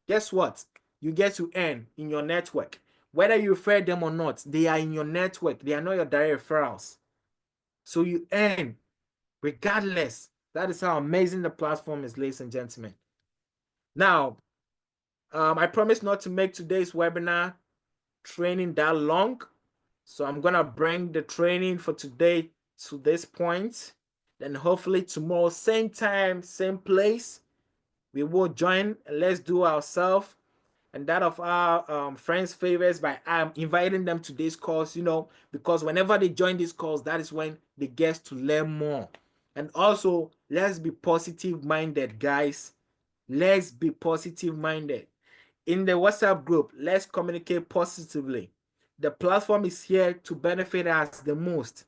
guess what? You get to earn in your network. Whether you refer them or not, they are in your network. They are not your direct referrals. So you earn regardless. That is how amazing the platform is, ladies and gentlemen. Now, I promise not to make today's webinar training that long. So I'm going to bring the training for today to this point. Then hopefully tomorrow, same time, same place, we will join. Let's do ourselves and that of our friends' favorites by inviting them to this course, because whenever they join this course, that is when they get to learn more. And also, let's be positive minded, guys. Let's be positive minded. In the WhatsApp group, let's communicate positively. The platform is here to benefit us the most.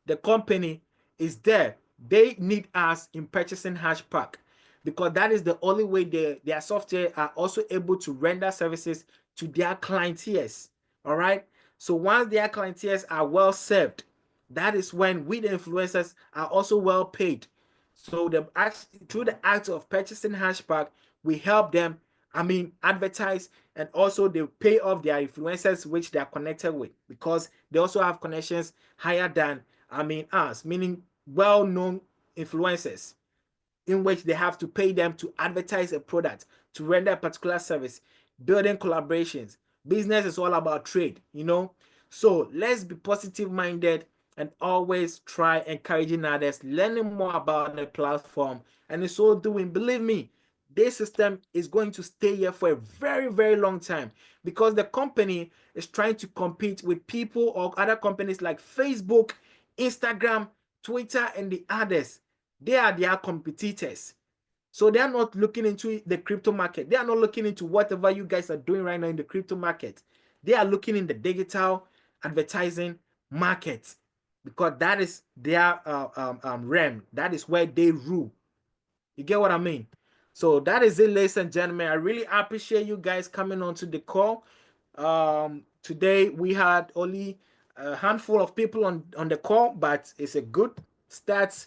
The company is there. They need us in purchasing Hashpack, because that is the only way their software are also able to render services to their clienteers. All right. So once their clienteers are well served, that is when we, the influencers, are also well paid. So through the act of purchasing Hashpack, we help them, advertise, and also they pay off their influencers which they are connected with, because they also have connections higher than us, meaning well-known influencers, in which they have to pay them to advertise a product, to render a particular service, building collaborations. Business is all about trade, So let's be positive minded and always try encouraging others, learning more about the platform. And in so doing, believe me, this system is going to stay here for a very, very long time, because the company is trying to compete with people or other companies like Facebook, Instagram, Twitter, and the others. They are their competitors. So they are not looking into the crypto market. They are not looking into whatever you guys are doing right now in the crypto market. They are looking in the digital advertising market, because that is their realm. That is where they rule. You get what I mean? So that is it, ladies and gentlemen. I really appreciate you guys coming on to the call. Today we had only a handful of people on the call, but it's a good start.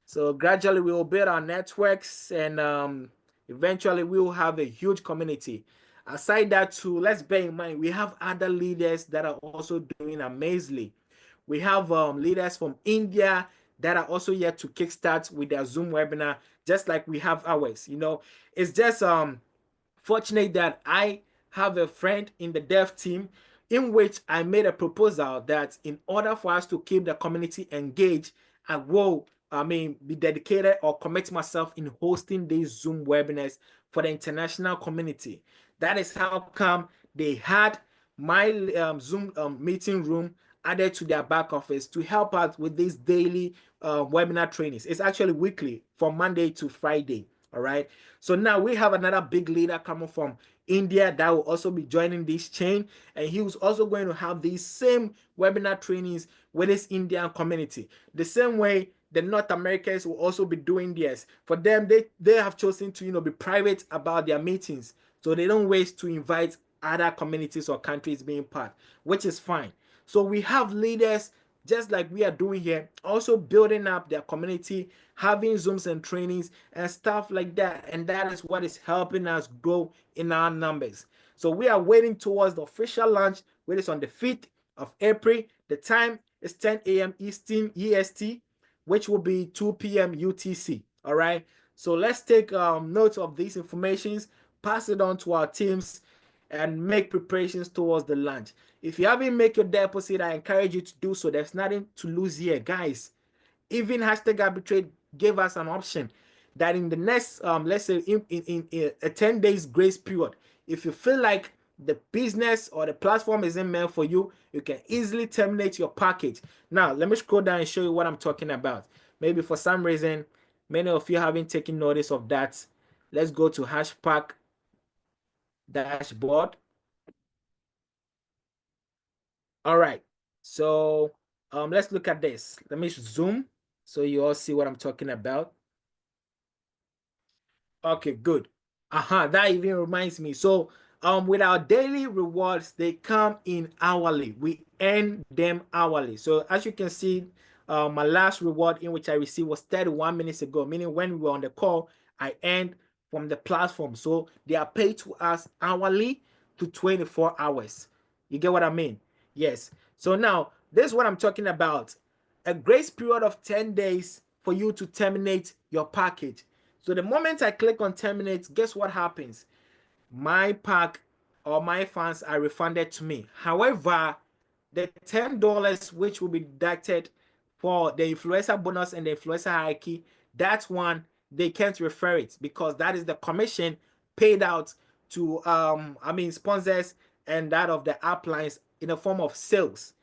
So gradually we will build our networks, and eventually we will have a huge community. Aside that too, let's bear in mind, we have other leaders that are also doing amazingly. We have leaders from India that are also yet to kickstart with their Zoom webinar, just like we have ours. It's just fortunate that I have a friend in the dev team. in which I made a proposal that in order for us to keep the community engaged, I will, be dedicated or commit myself in hosting these Zoom webinars for the international community. That is how come they had my Zoom meeting room added to their back office to help out with these daily webinar trainings. It's actually weekly from Monday to Friday. All right. So now we have another big leader coming from India that will also be joining this chain, and he was also going to have these same webinar trainings with his Indian community. The same way the North Americans will also be doing theirs. For them, they have chosen to be private about their meetings, so they don't waste to invite other communities or countries being part, which is fine. So we have leaders just like we are doing here, also building up their community, having Zooms and trainings and stuff like that. And that is what is helping us grow in our numbers. So we are waiting towards the official launch, which is on the 5th of April. The time is 10 a.m. Eastern EST, which will be 2 p.m. UTC. All right. So let's take note of these informations, pass it on to our teams, and make preparations towards the launch. If you haven't made your deposit, I encourage you to do so. There's nothing to lose here, guys. Even Hashtag Arbitrage gave us an option that in the next, let's say in a 10 days grace period, if you feel like the business or the platform isn't meant for you, you can easily terminate your package. Now, let me scroll down and show you what I'm talking about. Maybe for some reason, many of you haven't taken notice of that. Let's go to Hashtag dashboard. All right, so let's look at this. Let me zoom so you all see what I'm talking about. Okay, good. That even reminds me. So with our daily rewards, they come in hourly. We earn them hourly. So as you can see, my last reward in which I received was 31 minutes ago, meaning when we were on the call, I earned from the platform. So they are paid to us hourly to 24 hours. You get what I mean? Yes. So now this is what I'm talking about. A grace period of 10 days for you to terminate your package. So the moment I click on terminate, guess what happens? My pack or my funds are refunded to me. However, the $10 which will be deducted for the influencer bonus and the influencer hierarchy, that one they can't refer it because that is the commission paid out to sponsors and that of the uplines in the form of sales.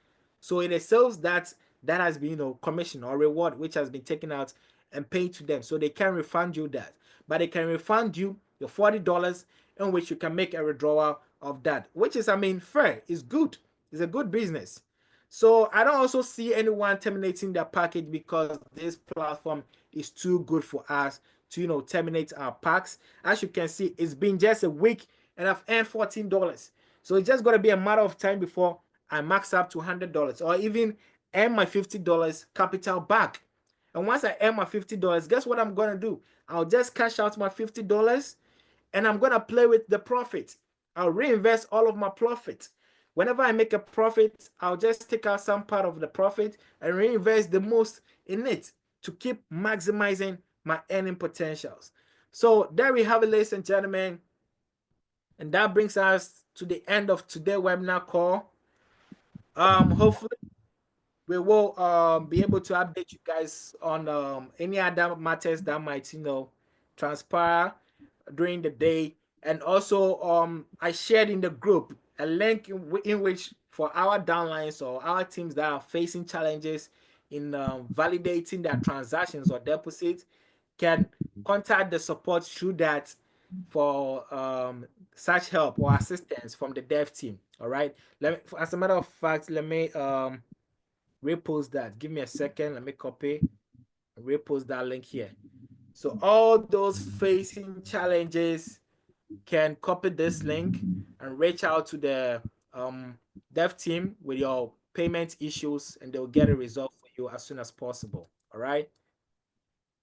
So it is sales that has been commission or reward which has been taken out and paid to them. So they can refund you that, but they can refund you your $40 in which you can make a withdrawal of that, which is fair. It's good. It's a good business. So I don't also see anyone terminating their package because this platform is too good for us to terminate our packs. As you can see, it's been just a week and I've earned $14. So it's just going to be a matter of time before I max up to $100 or even earn my $50 capital back. And once I earn my $50, guess what I'm going to do? I'll just cash out my $50 and I'm going to play with the profit. I'll reinvest all of my profit. Whenever I make a profit, I'll just take out some part of the profit and reinvest the most in it to keep maximizing my earning potentials. So there we have it, ladies and gentlemen. And that brings us to the end of today's webinar call. Hopefully we will be able to update you guys on any other matters that might transpire during the day. And also I shared in the group a link in which for our downlines or our teams that are facing challenges in validating their transactions or deposits can contact the support through that for such help or assistance from the dev team. All right, as a matter of fact, let me repost that. Give me a second. Let me copy and repost that link here. So all those facing challenges can copy this link and reach out to the dev team with your payment issues and they'll get a result for you as soon as possible. All right.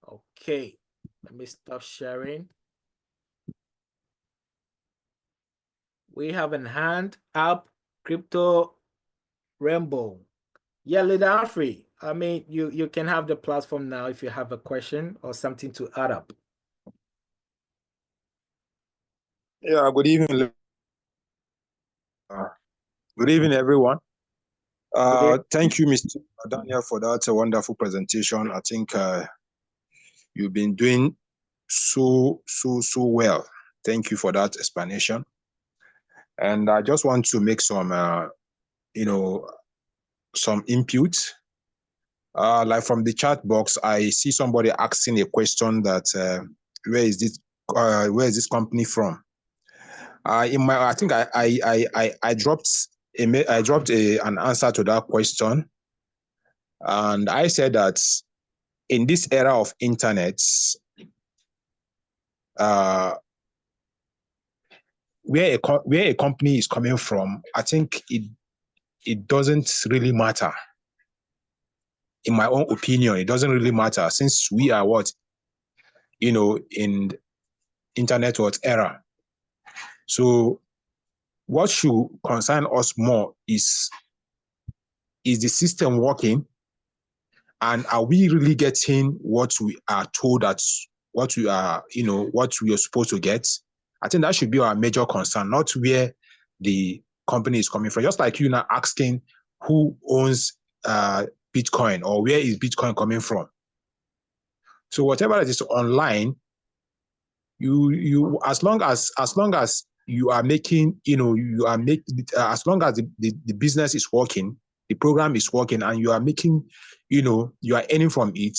Okay. Let me stop sharing. We have in hand up Crypto Rainbow. Yeah, Leader Humphrey. You can have the platform now if you have a question or something to add up. Yeah, good evening. Good evening, everyone. Good Thank you, Mr. Daniel, for that wonderful presentation. I think you've been doing so well. Thank you for that explanation. And I just want to make some, some input. Like from the chat box, I see somebody asking a question that where is this company from? I think I dropped an answer to that question, and I said that in this era of internet, where a company is coming from, I think it doesn't really matter. In my own opinion, it doesn't really matter, since we are in internet era. So what should concern us more is the system working, and are we really getting what we are told that what we are supposed to get? I think that should be our major concern, not where the company is coming from. Just like you now asking who owns Bitcoin, or where is Bitcoin coming from. So whatever that is online, you as long as you are making, as long as the business is working, the program is working, and you are making, you are earning from it,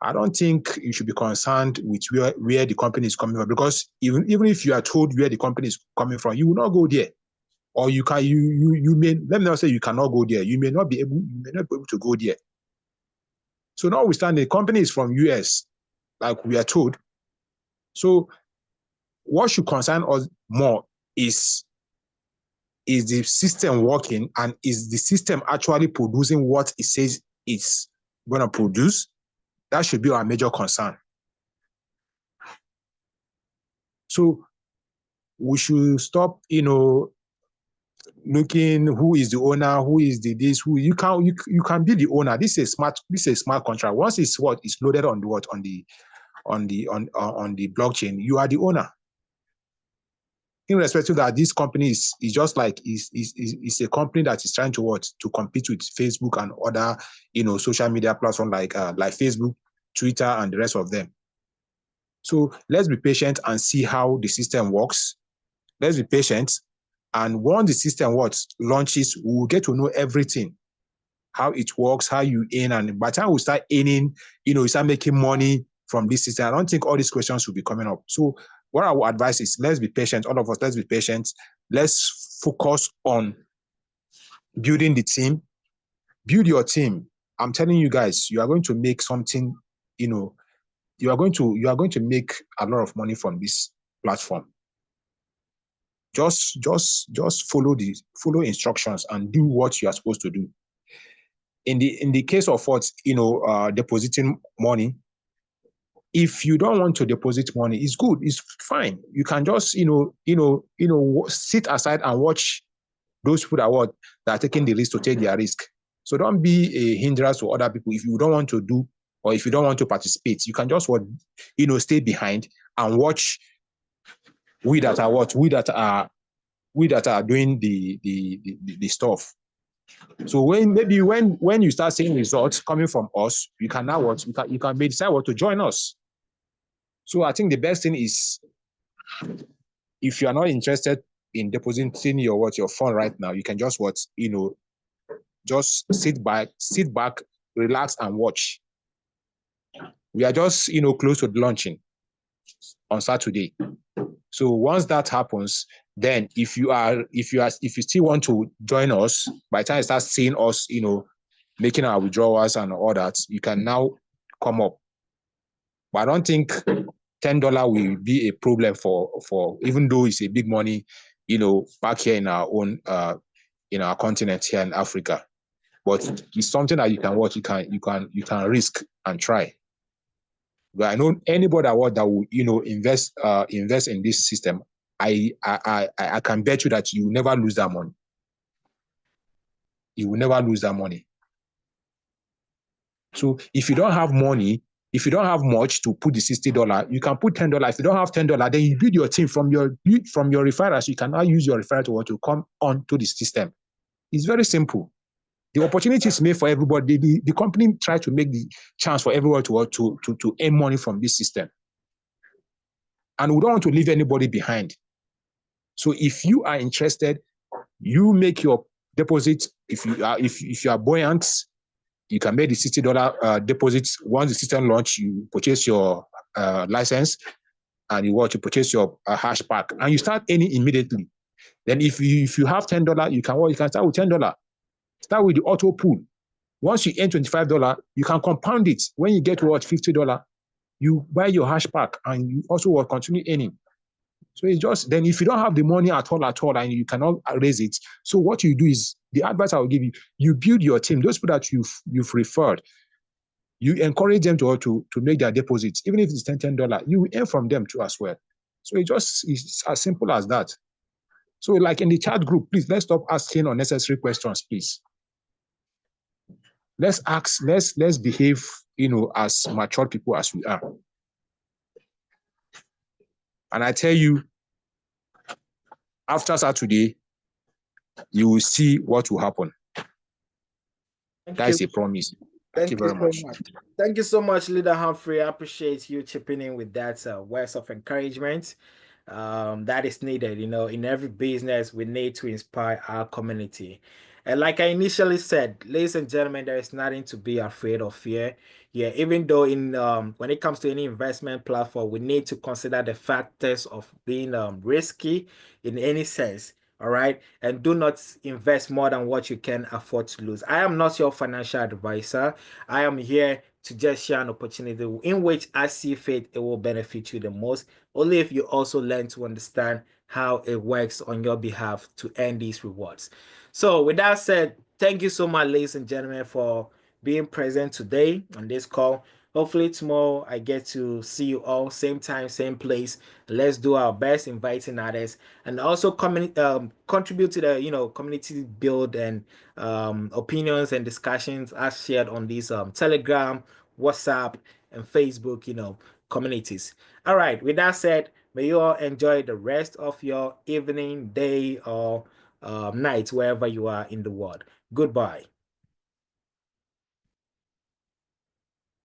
I don't think you should be concerned with where the company is coming from, because even if you are told where the company is coming from, you will not go there. Or you may, let me not say you cannot go there, you may not be able to go there. So notwithstanding, the company is from US, like we are told. So what should concern us more is the system working, and is the system actually producing what it says it's going to produce? That should be our major concern. So we should stop, looking who is the owner, who is the this, who you can be the owner. This is a smart contract. Once it's loaded on the blockchain, you are the owner. Irrespective that this company is just like is a company that is trying to compete with Facebook and other social media platforms like Facebook, Twitter, and the rest of them. So let's be patient and see how the system works. Let's be patient, and once the system launches, we will get to know everything, how it works, how you earn, and by the time we start earning, you start making money from this system, I don't think all these questions will be coming up. So what I would advise is, let's be patient, all of us, let's be patient. Let's focus on building the team. Build your team. I'm telling you guys, you are going to make something, you are going to make a lot of money from this platform. Just follow instructions and do what you are supposed to do. In the case of depositing money, if you don't want to deposit money, it's good, it's fine. You can just sit aside and watch those people that are taking the risk to take their risk. So don't be a hindrance to other people. If you don't want to do, or if you don't want to participate, you can just stay behind and watch we that are doing the stuff. So when you start seeing results coming from us, you can now you can decide to join us. So I think the best thing is, if you are not interested in depositing your fund right now, you can just just sit back, relax, and watch. We are just close to launching on Saturday. So once that happens, then if you still want to join us, by the time you start seeing us, making our withdrawals and all that, you can now come up. But I don't think $10 will be a problem for even though it's a big money, back here in our own in our continent here in Africa. But it's something that you can you can risk and try. But I know anybody that will invest in this system, I can bet you that you will never lose that money. You will never lose that money. So if you don't have money, if you don't have much to put the $60, you can put $10. If you don't have $10, then you build your team from your referrals. You can now use your referral to come on to the system. It's very simple. The opportunity is made for everybody. The company tries to make the chance for everyone to earn money from this system. And we don't want to leave anybody behind. So if you are interested, you make your deposit. If you are buoyant, you can make the $60 deposit. Once the system launch, you purchase your license, and you want to purchase your hash pack, and you start earning immediately. Then if you have $10, you can start with $10. Start with the auto pool. Once you earn $25, you can compound it. When you get to what, $50, you buy your hash pack, and you also will continue earning. So it's just, then if you don't have the money at all, and you cannot raise it, so what you do is, the advice I will give you, you build your team. Those people that you've referred, you encourage them to make their deposits. Even if it's $10, you will earn from them too as well. So it's as simple as that. So like in the chat group, please, let's stop asking unnecessary questions, please. Let's behave, as mature people as we are. And I tell you, after Saturday, you will see what will happen. That is a promise. Thank you very much. Thank you so much, Leader Humphrey. I appreciate you chipping in with that words of encouragement. That is needed. In every business, we need to inspire our community. And like I initially said, ladies and gentlemen, there is nothing to be afraid of here. Yeah, even though when it comes to any investment platform, we need to consider the factors of being risky in any sense. All right. And do not invest more than what you can afford to lose. I am not your financial advisor. I am here to just share an opportunity in which I see fit it will benefit you the most. Only if you also learn to understand how it works on your behalf to earn these rewards. So with that said, thank you so much, ladies and gentlemen, for being present today on this call. Hopefully tomorrow I get to see you all same time, same place. Let's do our best inviting others and also contribute to the community build and opinions and discussions as shared on these Telegram, WhatsApp, and Facebook communities. All right, with that said, may you all enjoy the rest of your evening, day, or night, wherever you are in the world. Goodbye.